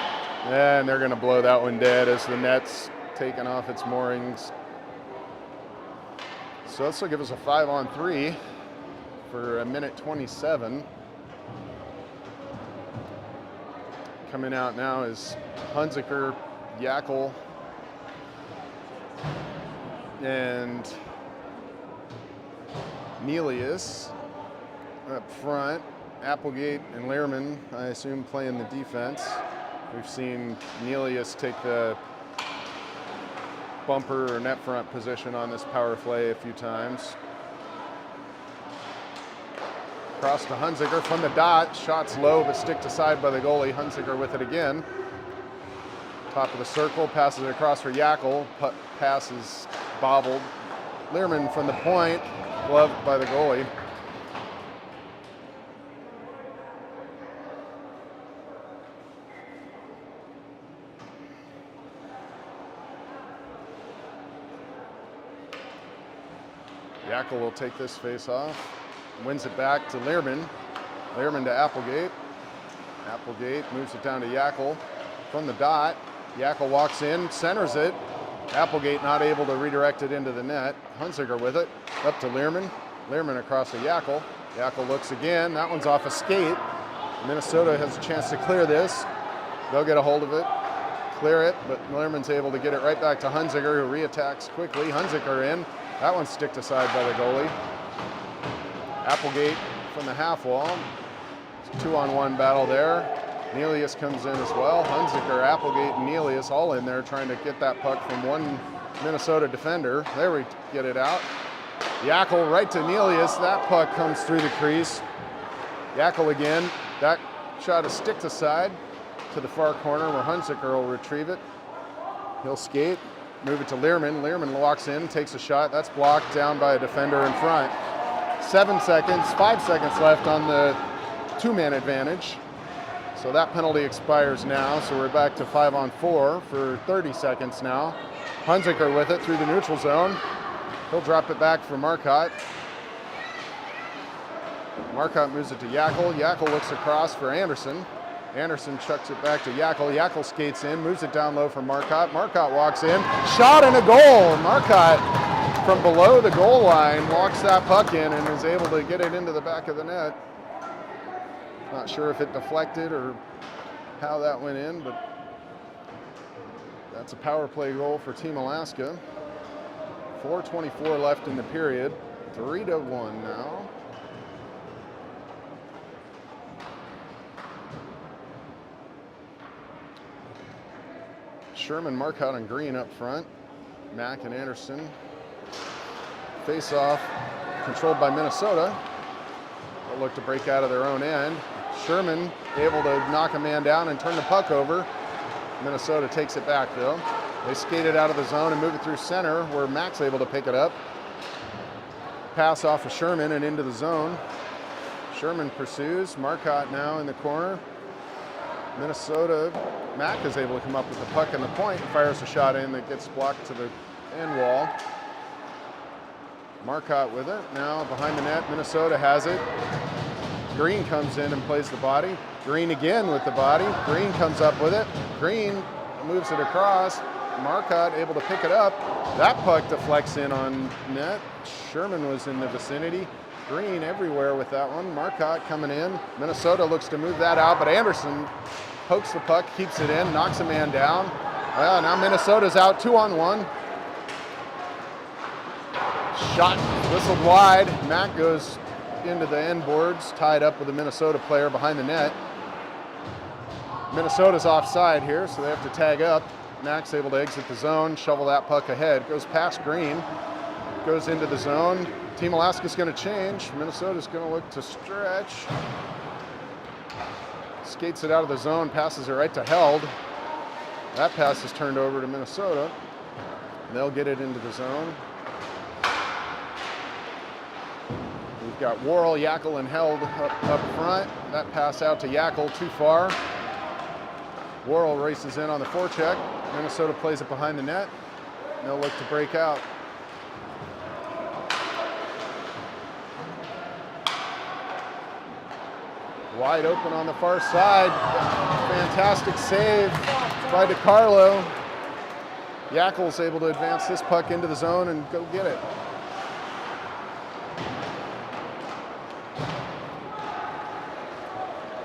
And they're going to blow that one dead as the net's taken off its moorings. So this will give us a 5-on-3 for 1:27. Coming out now is Hunziker, Yackel, and Nelius up front. Applegate and Lehrman, I assume, playing the defense. We've seen Nelius take the bumper or net front position on this power play a few times. Cross to Hunziker from the dot. Shot's low, but sticked aside by the goalie. Hunziker with it again. Top of the circle, passes it across for Yackel. Pass is bobbled. Lehrman from the point, gloved by the goalie. Yackel will take this face off. Wins it back to Lehrman. Lehrman to Applegate. Applegate moves it down to Yackel from the dot. Yackel walks in, centers it. Applegate not able to redirect it into the net. Hunziker with it, up to Lehrman. Lehrman across to Yackel. Yackel looks again, that one's off a skate. Minnesota has a chance to clear this. They'll get a hold of it, clear it, but Lehrman's able to get it right back to Hunziker, who reattacks quickly. Hunziker in, that one's sticked aside by the goalie. Applegate from the half wall. 2-on-1 battle there. Nelius comes in as well. Hunziker, Applegate, and Nelius all in there trying to get that puck from one Minnesota defender. There we get it out. Yackel right to Nelius. That puck comes through the crease. Yackel again. That shot is sticked aside to the far corner where Hunziker will retrieve it. He'll skate, move it to Lehrman. Lehrman walks in, takes a shot. That's blocked down by a defender in front. 5 seconds left on the two-man advantage. So that penalty expires now, so we're back to 5-on-4 for 30 seconds now. Hunziker with it through the neutral zone. He'll drop it back for Marcotte. Marcotte moves it to Yackel. Yackel looks across for Anderson. Anderson chucks it back to Yackel. Yackel skates in, moves it down low for Marcotte. Marcotte walks in, shot and a goal. Marcotte from below the goal line walks that puck in and is able to get it into the back of the net. Not sure if it deflected or how that went in, but that's a power play goal for Team Alaska. 4:24 left in the period. 3-1 now. Sherman, Marcotte, and Green up front. Mack and Anderson. Face off, controlled by Minnesota. They'll look to break out of their own end. Sherman able to knock a man down and turn the puck over. Minnesota takes it back though. They skate it out of the zone and move it through center where Mack's able to pick it up. Pass off of Sherman and into the zone. Sherman pursues. Marcotte now in the corner. Minnesota, Mack is able to come up with the puck in the point and fires a shot in that gets blocked to the end wall. Marcotte with it. Now behind the net, Minnesota has it. Green comes in and plays the body. Green again with the body. Green comes up with it. Green moves it across. Marcotte able to pick it up. That puck deflects in on net. Sherman was in the vicinity. Green everywhere with that one. Marcotte coming in. Minnesota looks to move that out, but Anderson pokes the puck, keeps it in, knocks a man down. Well, now Minnesota's out 2-on-1. Shot whistled wide. Mack goes into the end boards, tied up with a Minnesota player behind the net. Minnesota's offside here, so they have to tag up. Mack's able to exit the zone, shovel that puck ahead. Goes past Green. goes into the zone. Team Alaska's going to change. Minnesota's going to look to stretch. Skates it out of the zone, passes it right to Held. That pass is turned over to Minnesota. They'll get it into the zone. We've got Worrell, Yackel, and Held up front. That pass out to Yackel, too far. Worrell races in on the forecheck. Minnesota plays it behind the net. They'll look to break out. Wide open on the far side. Fantastic save by DiCarlo. Yackel's able to advance this puck into the zone and go get it.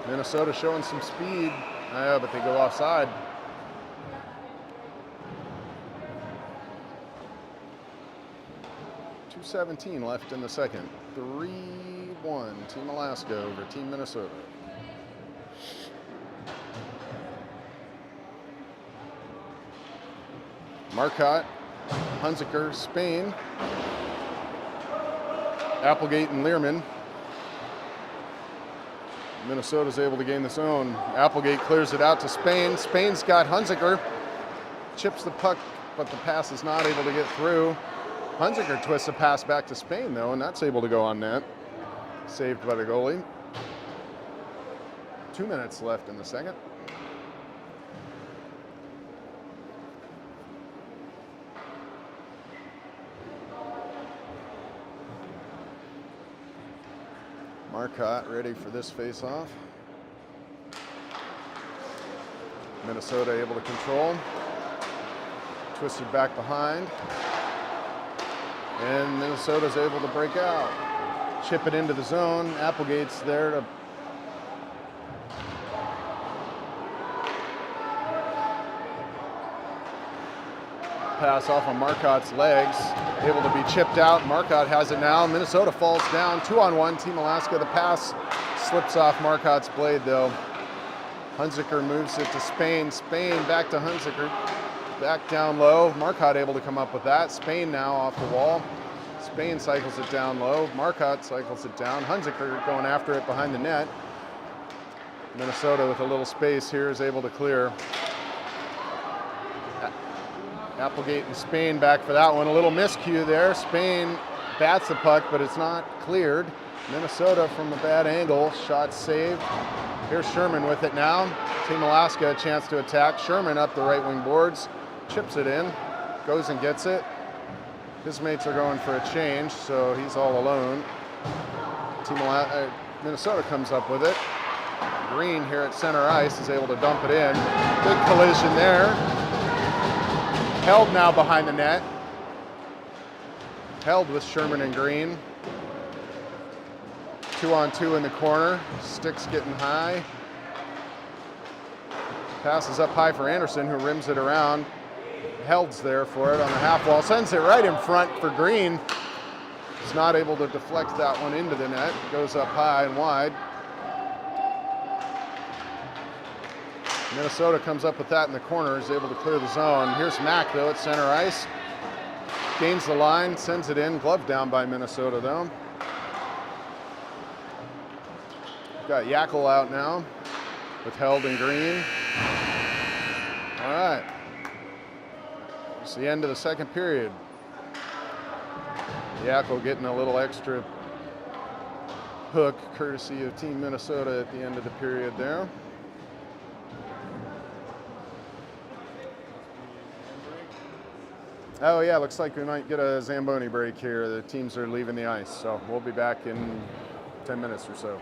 Minnesota showing some speed. But they go offside. .2:17 left in the second. 3-1 Team Alaska over Team Minnesota. Marcotte, Hunziker, Spain, Applegate and Learman. Minnesota's able to gain the zone. Applegate clears it out to Spain. Spain's got Hunziker. Chips the puck, but the pass is not able to get through. Hunziker twists the pass back to Spain, though, and that's able to go on net. Saved by the goalie. 2 minutes left in the second. Marcotte ready for this face-off. Minnesota able to control. Twisted back behind. And Minnesota's able to break out. Chip it into the zone. Applegate's there to pass off on Marcotte's legs. Able to be chipped out. Marcotte has it now. Minnesota falls down. 2-on-1. Team Alaska. The pass slips off Marcotte's blade, though. Hunziker moves it to Spain. Spain back to Hunziker. Back down low. Marcotte able to come up with that. Spain now off the wall. Spain cycles it down low. Marcotte cycles it down. Hunziker going after it behind the net. Minnesota with a little space here is able to clear. Applegate and Spain back for that one. A little miscue there. Spain bats the puck, but it's not cleared. Minnesota from a bad angle. Shot saved. Here's Sherman with it now. Team Alaska a chance to attack. Sherman up the right wing boards. Chips it in. Goes and gets it. His mates are going for a change, so he's all alone. Minnesota comes up with it. Green here at center ice is able to dump it in. Big collision there. Held now behind the net. Held with Sherman and Green. 2-on-2 in the corner. Sticks getting high. Passes up high for Anderson, who rims it around. Held's there for it on the half wall. Sends it right in front for Green. He's not able to deflect that one into the net. Goes up high and wide. Minnesota comes up with that in the corner, is able to clear the zone. Here's Mack, though, at center ice. Gains the line, sends it in. Glove down by Minnesota, though. Got Yackel out now with Held and Green. All right. It's the end of the second period. Yackel getting a little extra hook, courtesy of Team Minnesota at the end of the period there. Oh yeah, looks like we might get a Zamboni break here. The teams are leaving the ice, so we'll be back in 10 minutes or so.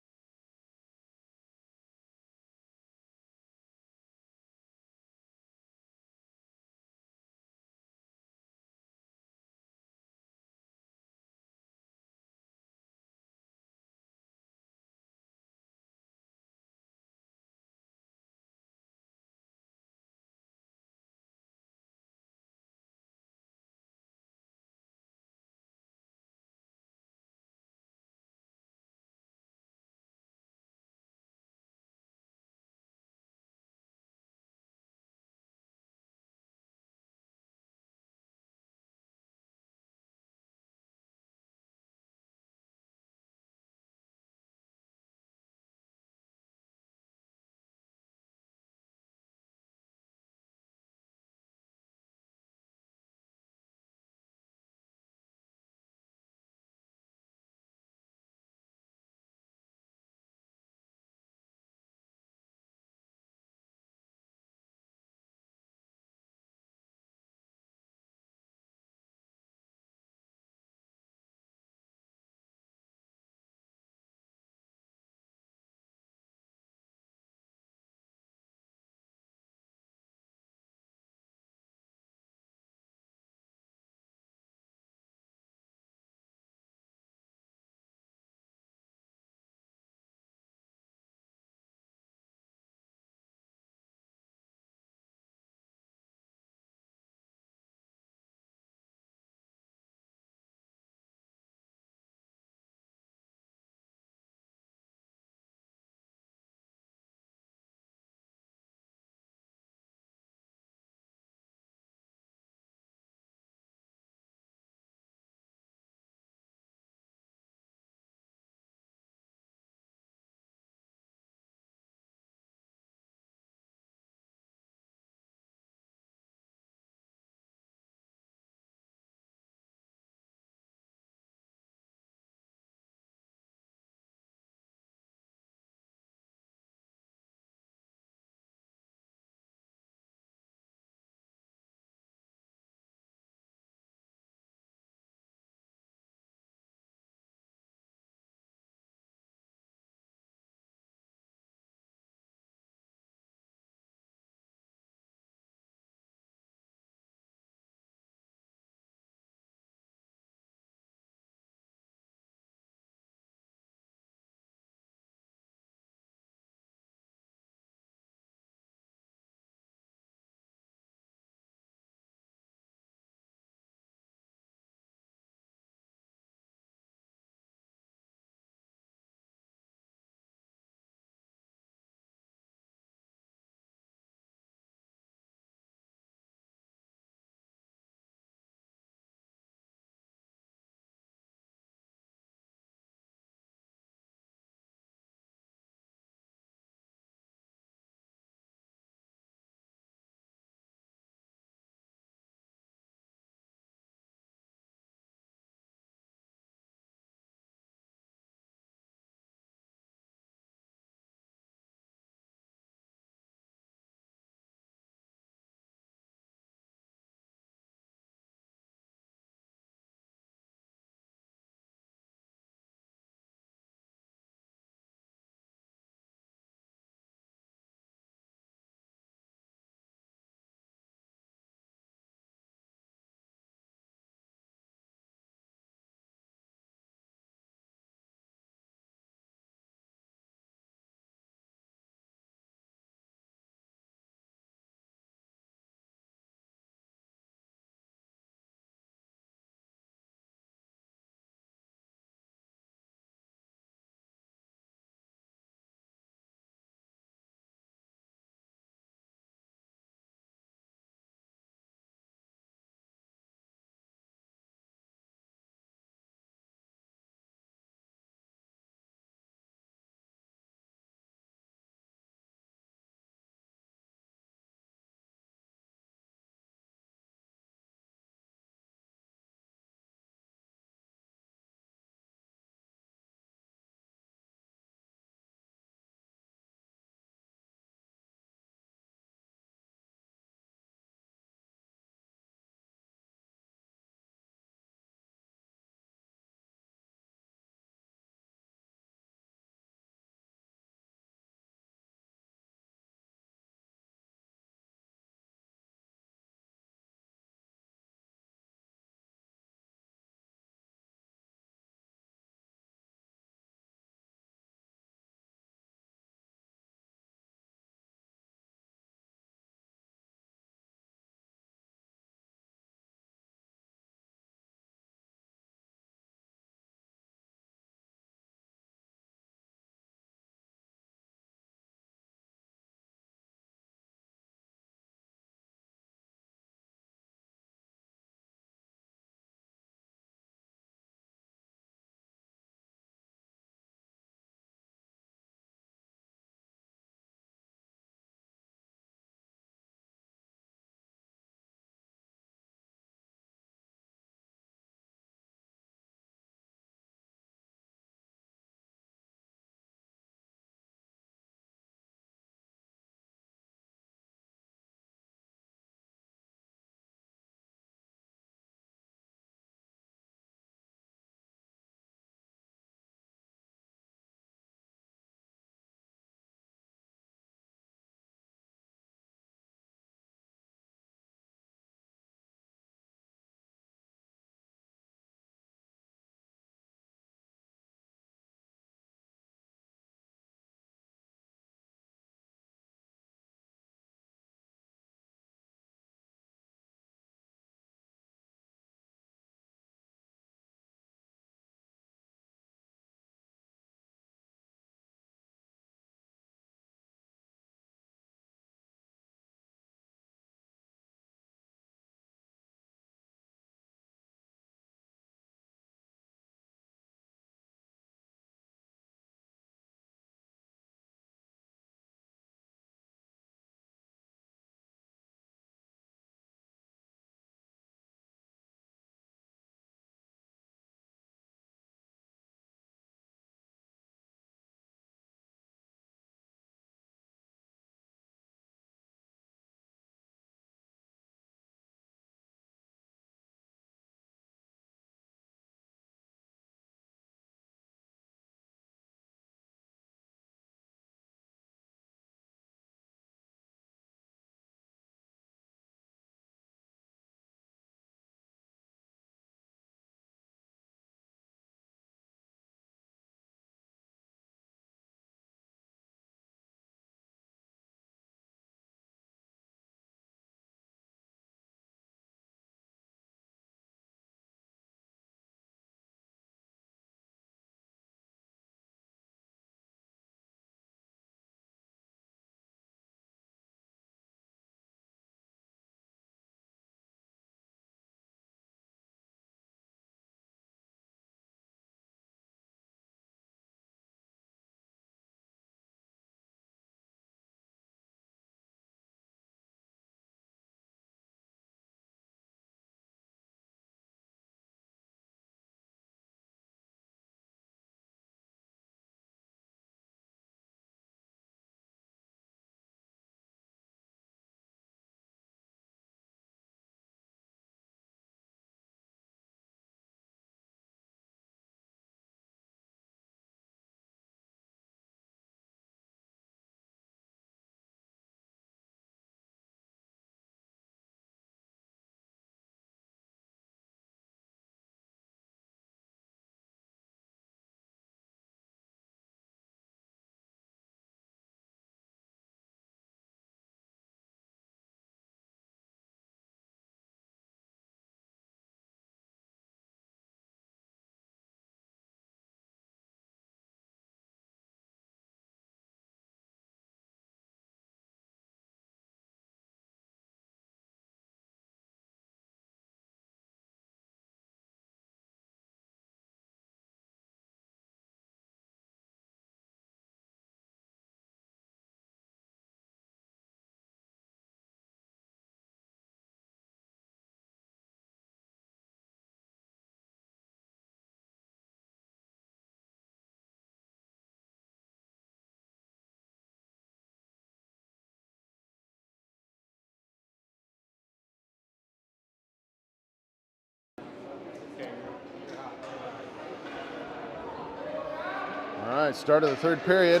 All right, start of the third period.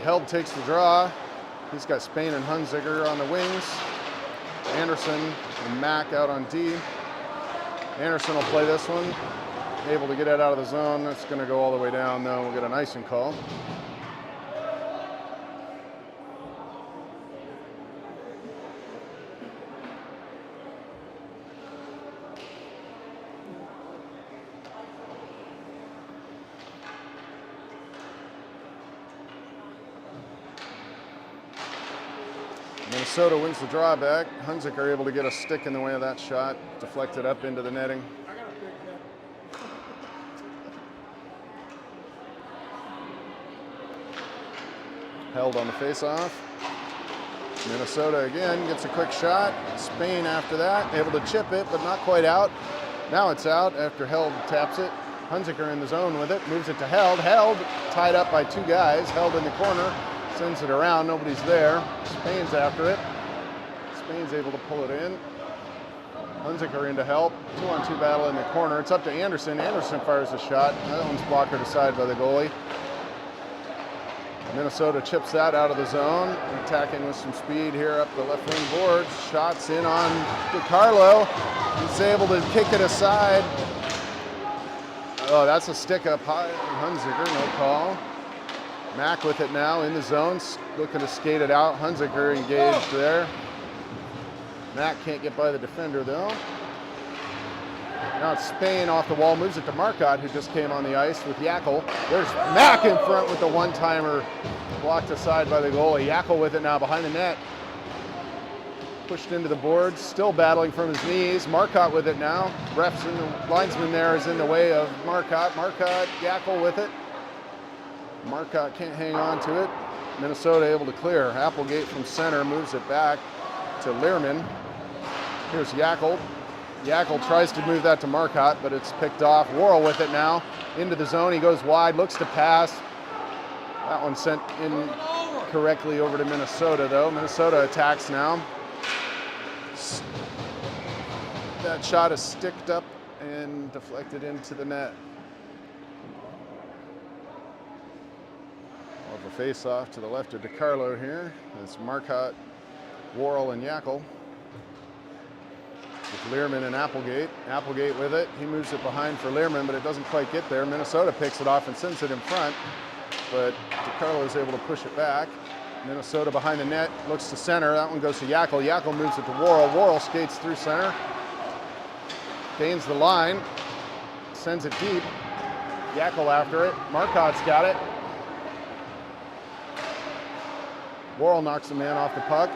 Held takes the draw. He's got Spain and Hunziker on the wings. Anderson and Mack out on D. Anderson will play this one. Able to get it out of the zone. That's going to go all the way down, though. We'll get an icing call. Minnesota wins the drawback. Hunziker able to get a stick in the way of that shot. Deflected up into the netting. I got a big head. Held on the face-off. Minnesota again gets a quick shot. Spain after that, able to chip it, but not quite out. Now it's out after Held taps it. Hunziker in the zone with it, moves it to Held. Held tied up by two guys. Held in the corner, sends it around, nobody's there. Spain's after it. Spain's able to pull it in. Hunziker in to help. 2-on-2 battle in the corner. It's up to Anderson. Anderson fires a shot. That one's blocked aside by the goalie. Minnesota chips that out of the zone. Attacking with some speed here up the left wing boards. Shots in on DiCarlo. He's able to kick it aside. Oh, that's a stick up high. Hunziker, no call. Mack with it now in the zone, looking to skate it out. Hunziker engaged there. Mack can't get by the defender though. Now it's Spain off the wall, moves it to Marcotte, who just came on the ice with Yackel. There's Mack in front with the one-timer, blocked aside by the goalie. Yackel with it now behind the net. Pushed into the boards, still battling from his knees. Marcotte with it now. Refs and the linesman there is in the way of Marcotte. Marcotte, Yackel with it. Marcotte can't hang on to it. Minnesota able to clear. Applegate from center moves it back to Learman. Here's Yackel. Yackel tries to move that to Marcotte, but it's picked off. Worrell with it now. Into the zone, he goes wide, looks to pass. That one sent in correctly over to Minnesota though. Minnesota attacks now. That shot is sticked up and deflected into the net. Of a face-off to the left of DiCarlo here. It's Marcotte, Worrell, and Yackel. With Learman and Applegate. Applegate with it. He moves it behind for Learman, but it doesn't quite get there. Minnesota picks it off and sends it in front, but DiCarlo is able to push it back. Minnesota behind the net, looks to center. That one goes to Yackel. Yackel moves it to Worrell. Worrell skates through center. Gains the line. Sends it deep. Yackel after it. Marcotte's got it. Worrell knocks the man off the puck.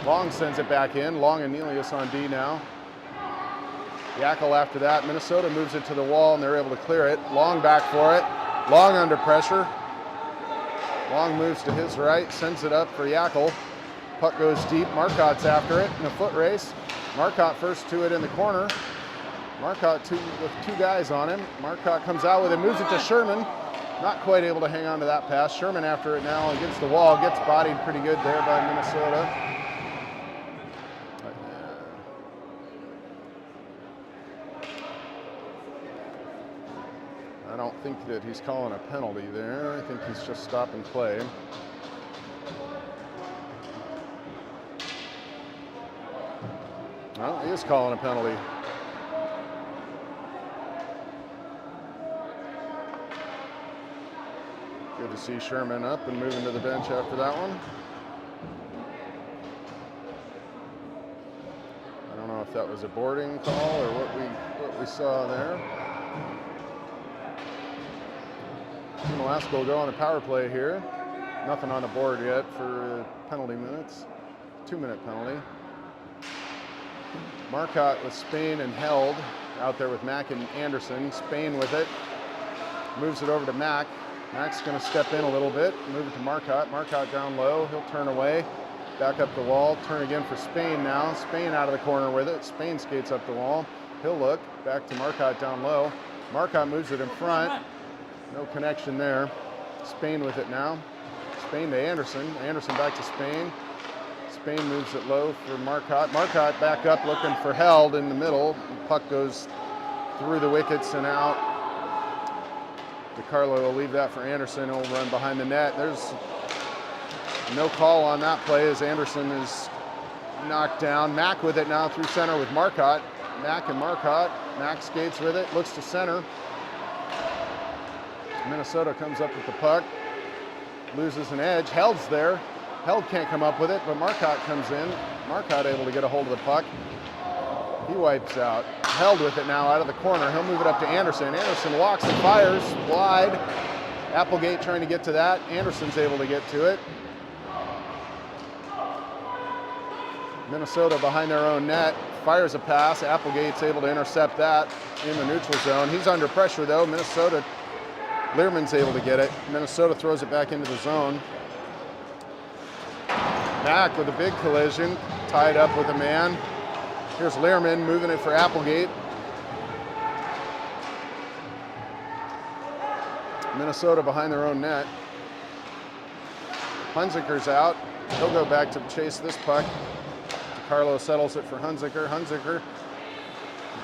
Long sends it back in. Long and Nelius on D now. Yackel after that. Minnesota moves it to the wall and they're able to clear it. Long back for it. Long under pressure. Long moves to his right, sends it up for Yackel. Puck goes deep. Marcotte's after it in a foot race. Marcotte first to it in the corner. Marcotte with two guys on him. Marcotte comes out with it, moves it to Sherman. Not quite able to hang on to that pass. Sherman after it now against the wall. Gets bodied pretty good there by Minnesota. I don't think that he's calling a penalty there. I think he's just stop and play. Well, he is calling a penalty. Good to see Sherman up and moving to the bench after that one. I don't know if that was a boarding call or what we saw there. The last goal go on the power play here. Nothing on the board yet for penalty minutes. 2-minute penalty. Marcotte with Spain and Held out there with Mack and Anderson. Spain with it. Moves it over to Mack. Mack's going to step in a little bit. Move it to Marcotte. Marcotte down low. He'll turn away. Back up the wall. Turn again for Spain now. Spain out of the corner with it. Spain skates up the wall. He'll look. Back to Marcotte down low. Marcotte moves it in front. No connection there. Spain with it now. Spain to Anderson. Anderson back to Spain. Spain moves it low for Marcotte. Marcotte back up looking for Held in the middle. The puck goes through the wickets and out. DiCarlo will leave that for Anderson. He'll run behind the net. There's no call on that play as Anderson is knocked down. Mack with it now through center with Marcotte. Mack and Marcotte. Mack skates with it, looks to center. Minnesota comes up with the puck, loses an edge. Held's there. Held can't come up with it, but Marcotte comes in. Marcotte able to get a hold of the puck. He wipes out. Held with it now out of the corner. He'll move it up to Anderson. Anderson walks and fires wide. Applegate trying to get to that. Anderson's able to get to it. Minnesota behind their own net. Fires a pass. Applegate's able to intercept that in the neutral zone. He's under pressure though. Minnesota, Learman's able to get it. Minnesota throws it back into the zone. Mack with a big collision. Tied up with a man. Here's Learman moving it for Applegate. Minnesota behind their own net. Hunziker's out. He'll go back to chase this puck. DiCarlo settles it for Hunziker. Hunziker,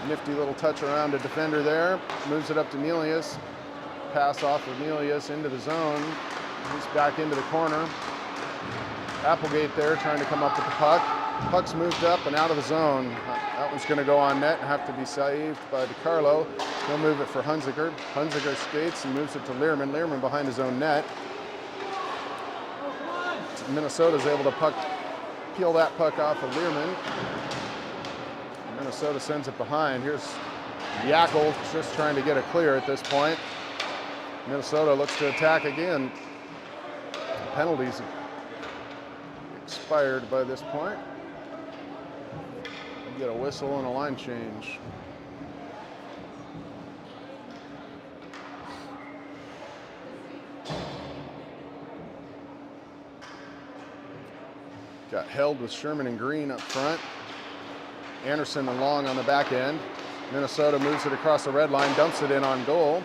nifty little touch around a defender there. Moves it up to Nelius. Pass off of Nelius into the zone. He's back into the corner. Applegate there trying to come up with the puck. Puck's moved up and out of the zone. That one's going to go on net and have to be saved by DiCarlo. He'll move it for Hunziker. Hunziker skates and moves it to Learman. Learman behind his own net. Minnesota's able to peel that puck off of Learman. Minnesota sends it behind. Here's Yackel just trying to get a clear at this point. Minnesota looks to attack again. Penalties expired by this point. We get a whistle and a line change. Got Held with Sherman and Green up front. Anderson and Long on the back end. Minnesota moves it across the red line, dumps it in on goal.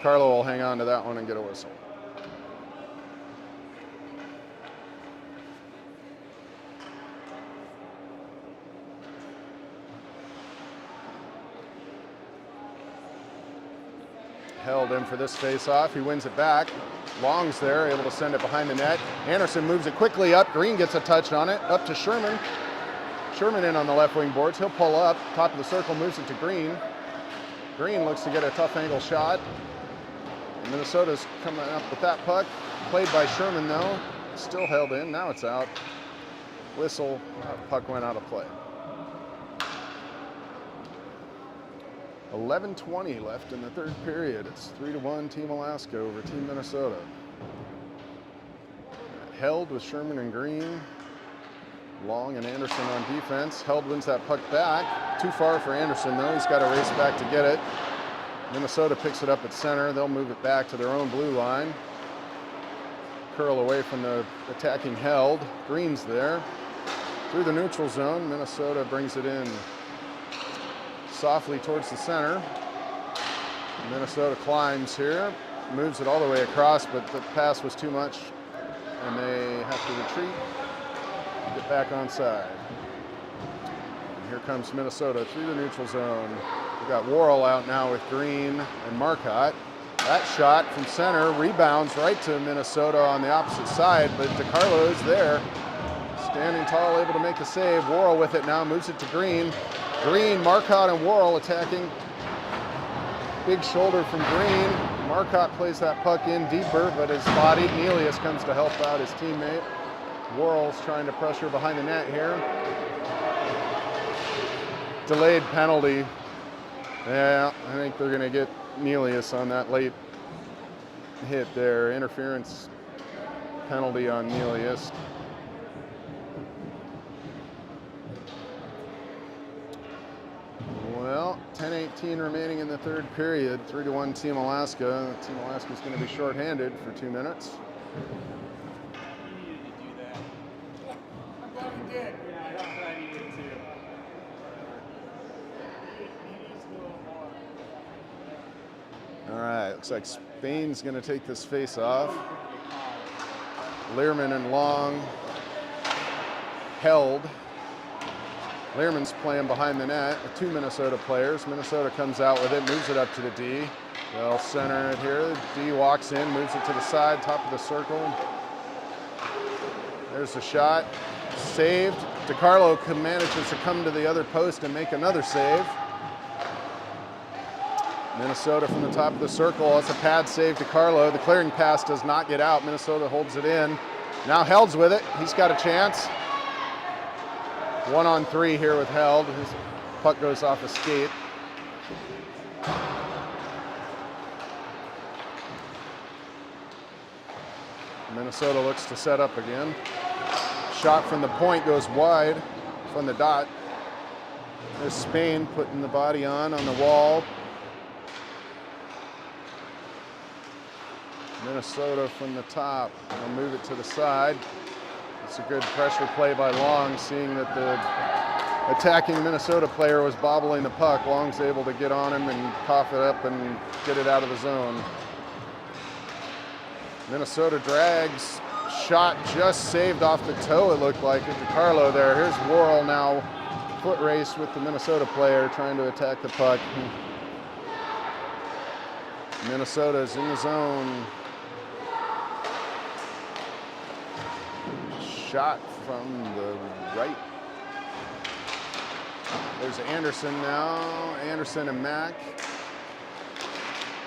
Carlo will hang on to that one and get a whistle. Held in for this face-off. He wins it back. Long's there, able to send it behind the net. Anderson moves it quickly up. Green gets a touch on it. Up to Sherman. Sherman in on the left wing boards. He'll pull up. Top of the circle, moves it to Green. Green looks to get a tough angle shot. Minnesota's coming up with that puck. Played by Sherman though. Still held in. Now it's out. Whistle. Puck went out of play. 11:20 left in the third period. It's 3-1 Team Alaska over Team Minnesota. Held with Sherman and Green. Long and Anderson on defense. Held wins that puck back. Too far for Anderson though. He's got to race back to get it. Minnesota picks it up at center. They'll move it back to their own blue line. Curl away from the attacking Held. Green's there. Through the neutral zone, Minnesota brings it in softly towards the center. Minnesota climbs here, moves it all the way across, but the pass was too much, and they have to retreat, get back on side. And here comes Minnesota through the neutral zone. We've got Worrell out now with Green and Marcotte. That shot from center rebounds right to Minnesota on the opposite side, but DiCarlo is there. Standing tall, able to make the save. Worrell with it now, moves it to Green. Green, Marcotte, and Worrell attacking. Big shoulder from Green. Marcotte plays that puck in deeper, but is bodied. Nelius comes to help out his teammate. Worrell's trying to pressure behind the net here. Delayed penalty. Yeah, I think they're going to get Nelius on that late hit there. Interference penalty on Nelius. Well, 10:18 remaining in the third period. 3-1 Team Alaska. Team Alaska is going to be shorthanded for 2 minutes. He needed to do that. I'm glad he did. Yeah, I'm glad he did too. He needs to go more. All right, looks like Spain's going to take this face off. Learman and Long Held. Learman's playing behind the net with 2 Minnesota players. Minnesota comes out with it, moves it up to the D. They'll center it here. D walks in, moves it to the side, top of the circle. There's the shot, saved. DiCarlo manages to come to the other post and make another save. Minnesota from the top of the circle, it's a pad save to DiCarlo. The clearing pass does not get out. Minnesota holds it in. Now Held's with it, he's got a chance. 1-on-3 here with Held. His puck goes off a skate. Minnesota looks to set up again. Shot from the point goes wide from the dot. There's Spain putting the body on the wall. Minnesota from the top. They'll move it to the side. It's a good pressure play by Long, seeing that the attacking Minnesota player was bobbling the puck. Long's able to get on him and cough it up and get it out of the zone. Minnesota drags. Shot just saved off the toe, it looked like, at DiCarlo there. Here's Worrell now, foot race with the Minnesota player trying to attack the puck. Minnesota's in the zone. Shot from the right. There's Anderson now. Anderson and Mack.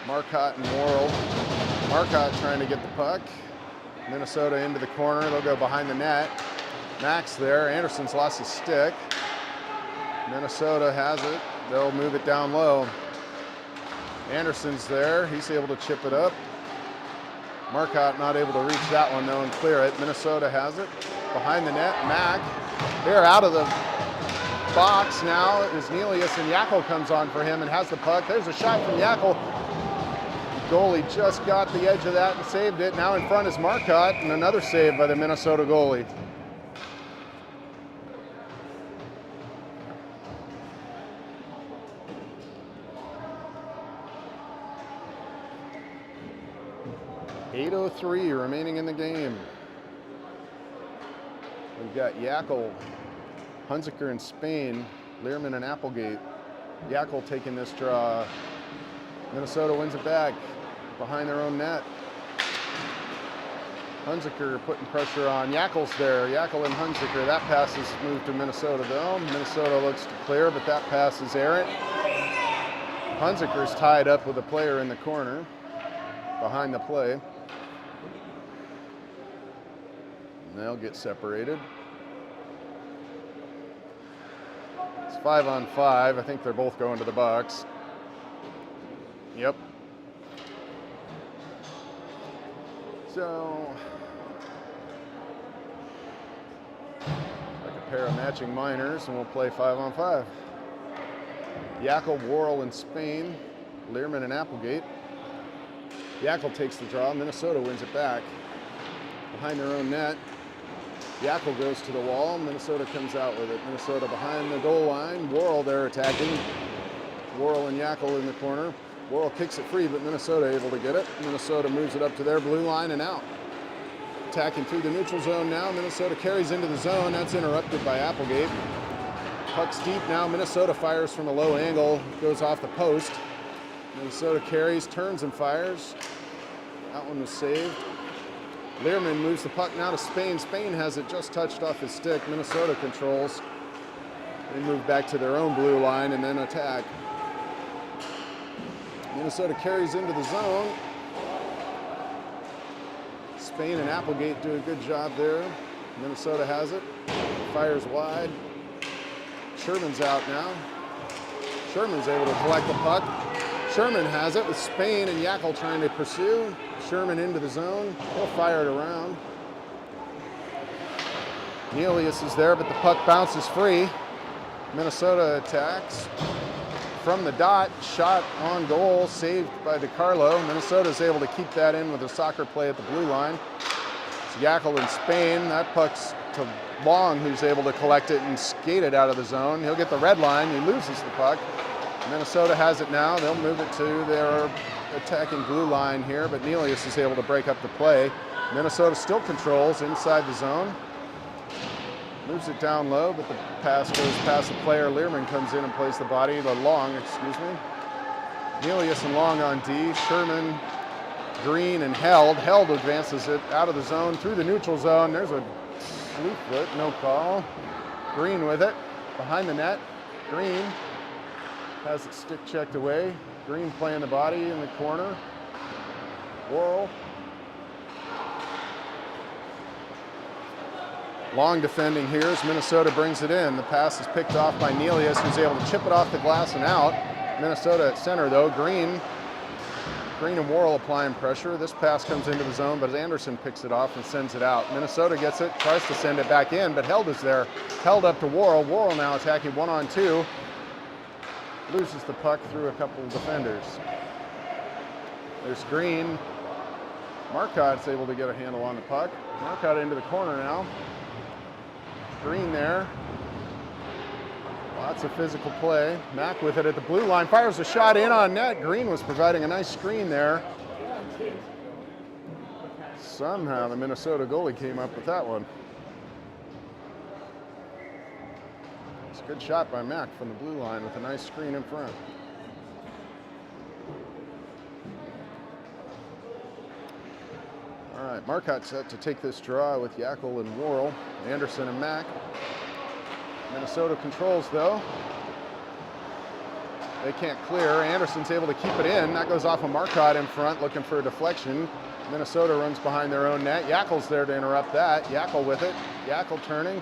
Marcotte and Worrell. Marcotte trying to get the puck. Minnesota into the corner. They'll go behind the net. Mack's there. Anderson's lost his stick. Minnesota has it. They'll move it down low. Anderson's there. He's able to chip it up. Marcotte not able to reach that one though and clear it. Minnesota has it. Behind the net, Mack. They're out of the box now as Nelius, and Yackel comes on for him and has the puck. There's a shot from Yackel. The goalie just got the edge of that and saved it. Now in front is Marcotte, and another save by the Minnesota goalie. .803 remaining in the game. We've got Yackel, Hunziker and Spain, Learman and Applegate. Yackel taking this draw. Minnesota wins it back behind their own net. Hunziker putting pressure on. Yackel's there. Yackel and Hunziker. That pass is moved to Minnesota though. Minnesota looks to clear, but that pass is errant. Hunziker's tied up with a player in the corner behind the play. And they'll get separated. It's 5-on-5. I think they're both going to the box. Yep. So, like a pair of matching minors, and we'll play 5-on-5. Yackel, Worrell, and Spain, Learman and Applegate. Yackel takes the draw. Minnesota wins it back. Behind their own net. Yackel goes to the wall. Minnesota comes out with it. Minnesota behind the goal line. Worrell there attacking. Worrell and Yackel in the corner. Worrell kicks it free, but Minnesota able to get it. Minnesota moves it up to their blue line and out. Attacking through the neutral zone now. Minnesota carries into the zone. That's interrupted by Applegate. Puck's deep now. Minnesota fires from a low angle. Goes off the post. Minnesota carries, turns and fires. That one was saved. Learman moves the puck now to Spain. Spain has it just touched off his stick. Minnesota controls. They move back to their own blue line and then attack. Minnesota carries into the zone. Spain and Applegate do a good job there. Minnesota has it. Fires wide. Sherman's out now. Sherman's able to collect the puck. Sherman has it with Spain and Yackel trying to pursue. Sherman into the zone. He'll fire it around. Nelius is there, but the puck bounces free. Minnesota attacks. From the dot, shot on goal, saved by DiCarlo. Minnesota is able to keep that in with a soccer play at the blue line. It's Yackel in Spain. That puck's to Long, who's able to collect it and skate it out of the zone. He'll get the red line. He loses the puck. Minnesota has it now. They'll move it to their attacking blue line here, but Nelius is able to break up the play. Minnesota still controls inside the zone. Moves it down low, but the pass goes past the player. Learman comes in and plays the body, Long, excuse me. Nelius and Long on D. Sherman, Green, and Held. Held advances it out of the zone, through the neutral zone. There's a sleep foot, no call. Green with it, behind the net. Green has it stick checked away. Green playing the body in the corner. Worrell. Long defending here as Minnesota brings it in. The pass is picked off by Nelius, who's able to chip it off the glass and out. Minnesota at center though. Green and Worrell applying pressure. This pass comes into the zone, but Anderson picks it off and sends it out. Minnesota gets it, tries to send it back in, but Held is there. Held up to Worrell. Worrell now attacking 1-on-2. Loses the puck through a couple of defenders. There's Green. Marcotte's able to get a handle on the puck. Marcotte into the corner now. Green there. Lots of physical play. Mack with it at the blue line. Fires a shot in on net. Green was providing a nice screen there. Somehow the Minnesota goalie came up with that one. It's a good shot by Mack from the blue line with a nice screen in front. All right, Marcotte set to take this draw with Yackel and Worrell, Anderson and Mack. Minnesota controls though. They can't clear. Anderson's able to keep it in. That goes off of Marcotte in front, looking for a deflection. Minnesota runs behind their own net. Yackel's there to interrupt that. Yackel with it. Yackel turning.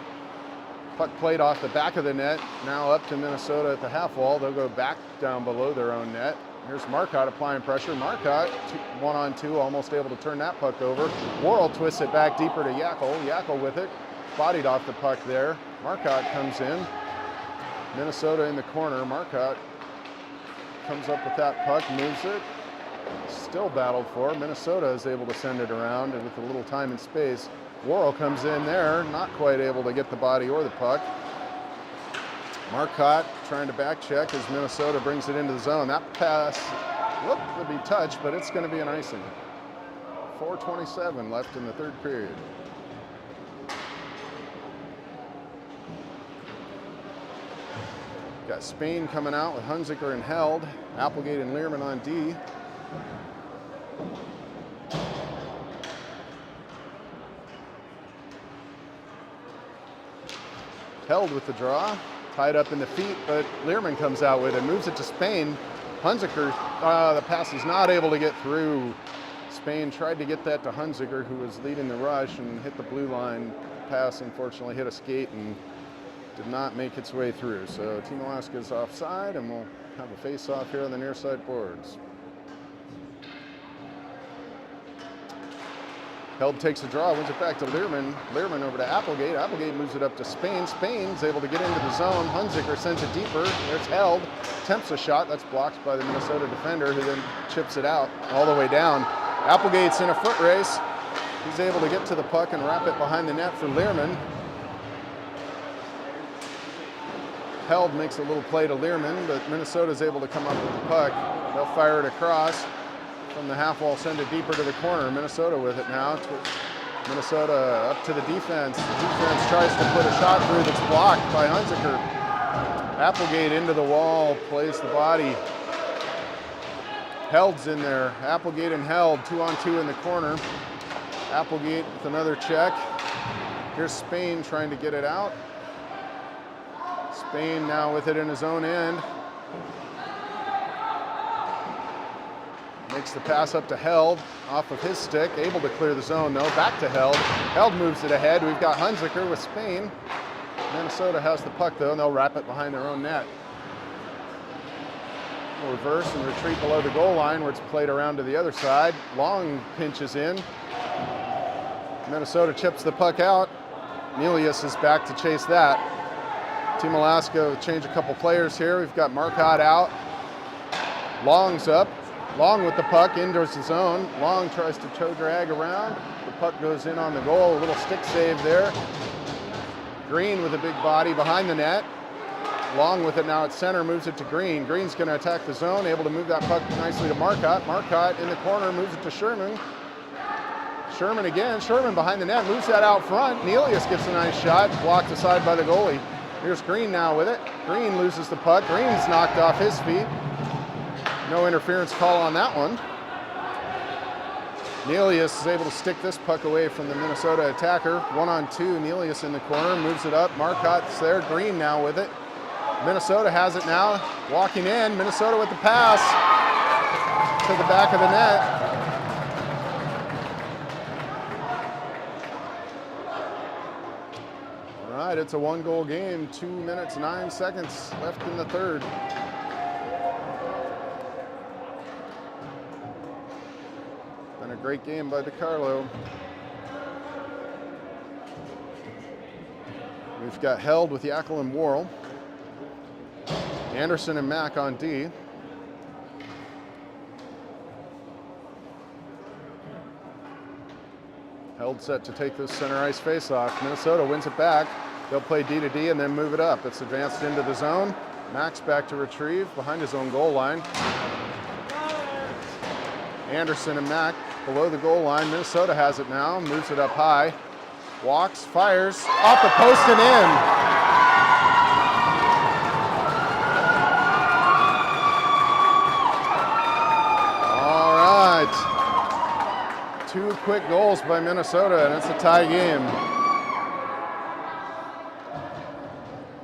Puck played off the back of the net. Now up to Minnesota at the half wall. They'll go back down below their own net. Here's Marcotte applying pressure. Marcotte, 1-on-2, almost able to turn that puck over. Worrell twists it back deeper to Yackel. Yackel with it. Bodied off the puck there. Marcotte comes in. Minnesota in the corner. Marcotte comes up with that puck, moves it. Still battled for. Minnesota is able to send it around and with a little time and space. Worrell comes in there, not quite able to get the body or the puck. Marcotte trying to back check as Minnesota brings it into the zone. That pass, would be touched, but it's going to be an icing. 4:27 left in the third period. Got Spain coming out with Hunziker and Held. Applegate and Learman on D. Held with the draw. Tied up in the feet, but Learman comes out with it, moves it to Spain. Hunziker, the pass is not able to get through. Spain tried to get that to Hunziker, who was leading the rush and hit the blue line. Pass unfortunately hit a skate and did not make its way through. So Team Alaska is offside, and we'll have a face-off here on the near side boards. Held takes the draw, wins it back to Learman. Learman over to Applegate. Applegate moves it up to Spain. Spain's able to get into the zone. Hunziker sends it deeper. There's Held. Attempts a shot. That's blocked by the Minnesota defender, who then chips it out all the way down. Applegate's in a foot race. He's able to get to the puck and wrap it behind the net for Learman. Held makes a little play to Learman, but Minnesota's able to come up with the puck. They'll fire it across. From the half wall, send it deeper to the corner. Minnesota with it now. Minnesota up to the defense. The defense tries to put a shot through that's blocked by Hunziker. Applegate into the wall, plays the body. Held's in there. Applegate and Held, 2-on-2 in the corner. Applegate with another check. Here's Spain trying to get it out. Spain now with it in his own end. Makes the pass up to Held, off of his stick, able to clear the zone though, back to Held. Held moves it ahead. We've got Hunziker with Spain. Minnesota has the puck though, and they'll wrap it behind their own net. We'll reverse and retreat below the goal line where it's played around to the other side. Long pinches in. Minnesota chips the puck out. Nelius is back to chase that. Team Alaska will change a couple players here. We've got Marcotte out. Long's up. Long with the puck into the zone. Long tries to toe drag around. The puck goes in on the goal. A little stick save there. Green with a big body behind the net. Long with it now at center, moves it to Green. Green's going to attack the zone, able to move that puck nicely to Marcotte. Marcotte in the corner, moves it to Sherman. Sherman again. Sherman behind the net, moves that out front. Nelius gets a nice shot, blocked aside by the goalie. Here's Green now with it. Green loses the puck. Green's knocked off his feet. No interference call on that one. Nelius is able to stick this puck away from the Minnesota attacker. 1-on-2, Nelius in the corner, moves it up. Marcotte's there, Green now with it. Minnesota has it now, walking in. Minnesota with the pass to the back of the net. All right, it's a 1-goal game, 2 minutes, 9 seconds left in the third. Been a great game by DiCarlo. We've got Held with Yackel and Worrell. Anderson and Mack on D. Held set to take this center ice faceoff. Minnesota wins it back. They'll play D to D and then move it up. It's advanced into the zone. Mack's back to retrieve behind his own goal line. Anderson and Mack below the goal line. Minnesota has it now, moves it up high. Walks, fires, off the post and in. All right. 2 quick goals by Minnesota, and it's a tie game.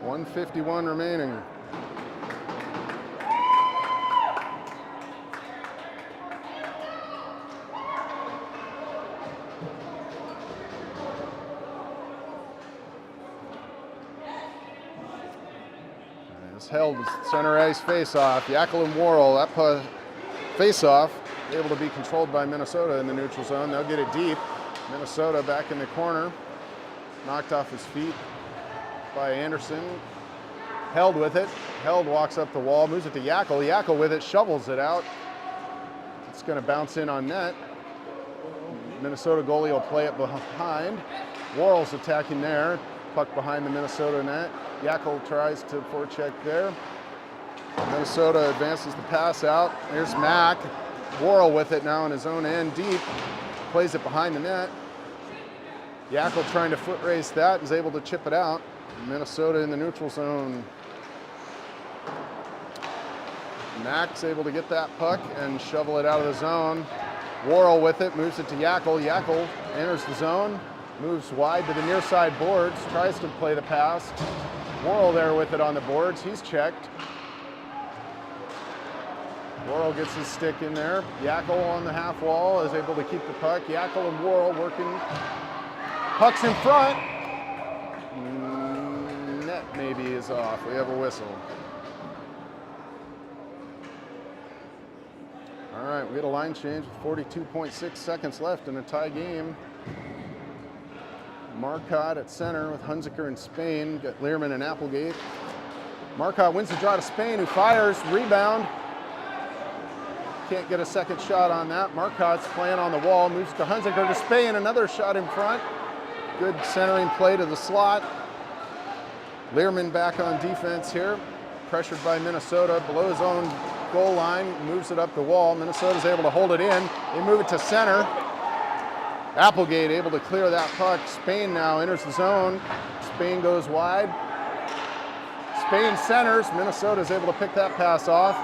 1:51 remaining. Held center ice face-off. Yackel and Worrell, that face-off able to be controlled by Minnesota in the neutral zone. They'll get it deep. Minnesota back in the corner, knocked off his feet by Anderson. Held with it. Held walks up the wall, moves it to Yackel. Yackel with it, shovels it out. It's going to bounce in on net. Minnesota goalie will play it behind. Worrell's attacking there. Puck behind the Minnesota net. Yackel tries to forecheck there. Minnesota advances the pass out. Here's Mack. Worrell with it now in his own end deep. Plays it behind the net. Yackel trying to foot race that, is able to chip it out. Minnesota in the neutral zone. Mack's able to get that puck and shovel it out of the zone. Worrell with it, moves it to Yackel. Yackel enters the zone, moves wide to the near side boards, tries to play the pass. Worrell there with it on the boards, he's checked. Worrell gets his stick in there. Yackel on the half wall is able to keep the puck. Yackel and Worrell working. Puck's in front. Net maybe is off. We have a whistle. All right, we had a line change with 42.6 seconds left in a tie game. Marcotte at center with Hunziker and Spain. Got Learman and Applegate. Marcotte wins the draw to Spain, who fires, rebound. Can't get a second shot on that. Marcotte's playing on the wall, moves to Hunziker to Spain, another shot in front. Good centering play to the slot. Learman back on defense here. Pressured by Minnesota below his own goal line, moves it up the wall. Minnesota's able to hold it in. They move it to center. Applegate able to clear that puck. Spain now enters the zone. Spain goes wide. Spain centers. Minnesota's able to pick that pass off.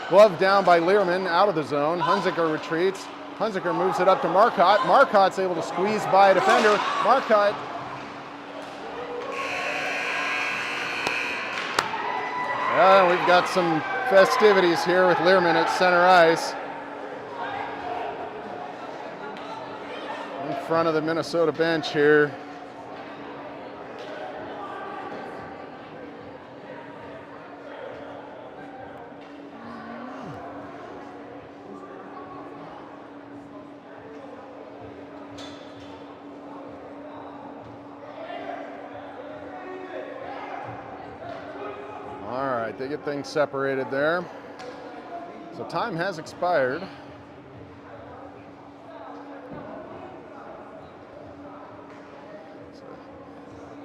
Glove down by Learman, out of the zone. Hunziker retreats. Hunziker moves it up to Marcotte. Marcotte's able to squeeze by a defender. Marcotte. We've got some festivities here with Learman at center ice. In front of the Minnesota bench here. All right, they get things separated there. So time has expired.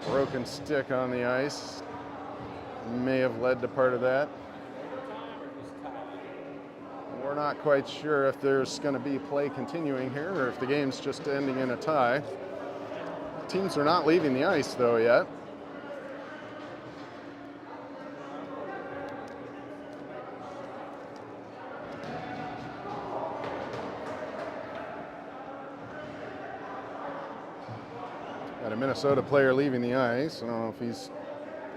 Broken stick on the ice may have led to part of that. We're not quite sure if there's going to be play continuing here or if the game's just ending in a tie. Teams are not leaving the ice, though, yet. Got a Minnesota player leaving the ice. I don't know if he's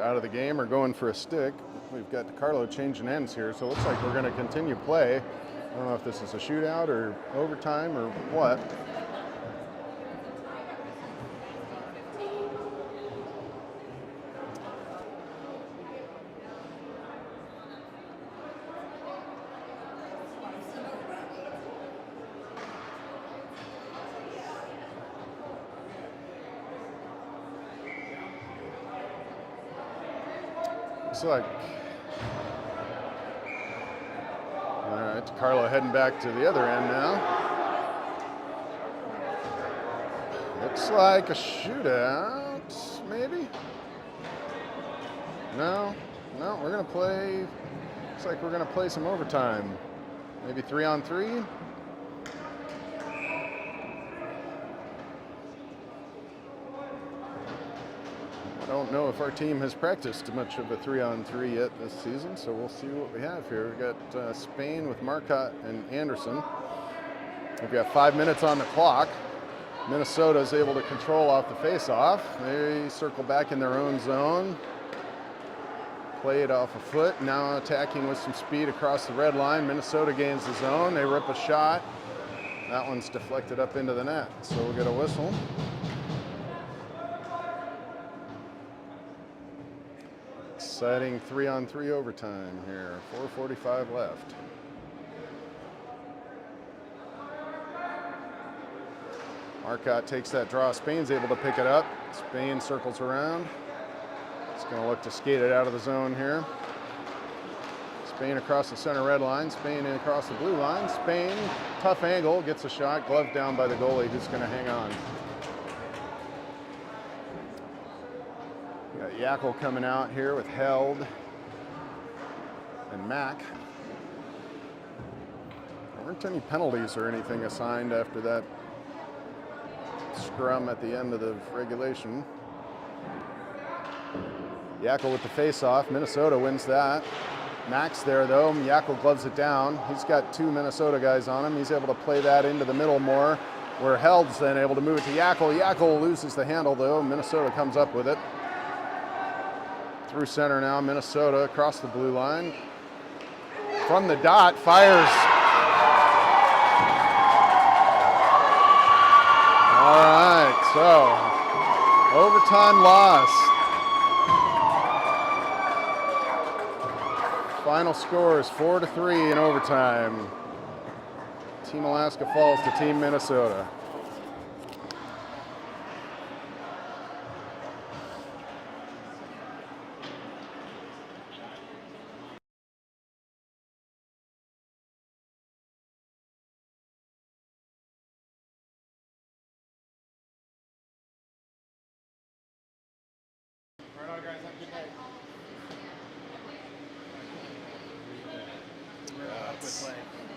out of the game or going for a stick. We've got DiCarlo changing ends here, so it looks like we're going to continue play. I don't know if this is a shootout or overtime or what. Looks like, all right, DiCarlo heading back to the other end now. Looks like a shootout, maybe? No, we're gonna play, looks like we're gonna play some overtime. Maybe 3-on-3? I don't know if our team has practiced much of a 3-on-3 yet this season, so we'll see what we have here. We've got Spain with Marcotte and Anderson. We've got 5 minutes on the clock. Minnesota is able to control off the face-off. They circle back in their own zone. Play it off a foot. Now attacking with some speed across the red line. Minnesota gains the zone. They rip a shot. That one's deflected up into the net, so we'll get a whistle. Exciting 3-on-3 overtime here. 4:45 left. Marcotte takes that draw. Spain's able to pick it up. Spain circles around. It's going to look to skate it out of the zone here. Spain across the center red line. Spain across the blue line. Spain, tough angle, gets a shot. Glove down by the goalie, who's going to hang on. Got Yackel coming out here with Held and Mack. There weren't any penalties or anything assigned after that scrum at the end of the regulation. Yackel with the face-off. Minnesota wins that. Mack's there, though. Yackel gloves it down. He's got 2 Minnesota guys on him. He's able to play that into the middle more, where Held's then able to move it to Yackel. Yackel loses the handle, though. Minnesota comes up with it. Through center now, Minnesota across the blue line. From the dot, fires. All right, so overtime loss. Final score is 4-3 in overtime. Team Alaska falls to Team Minnesota. Right on, guys. Have a good night. Good play.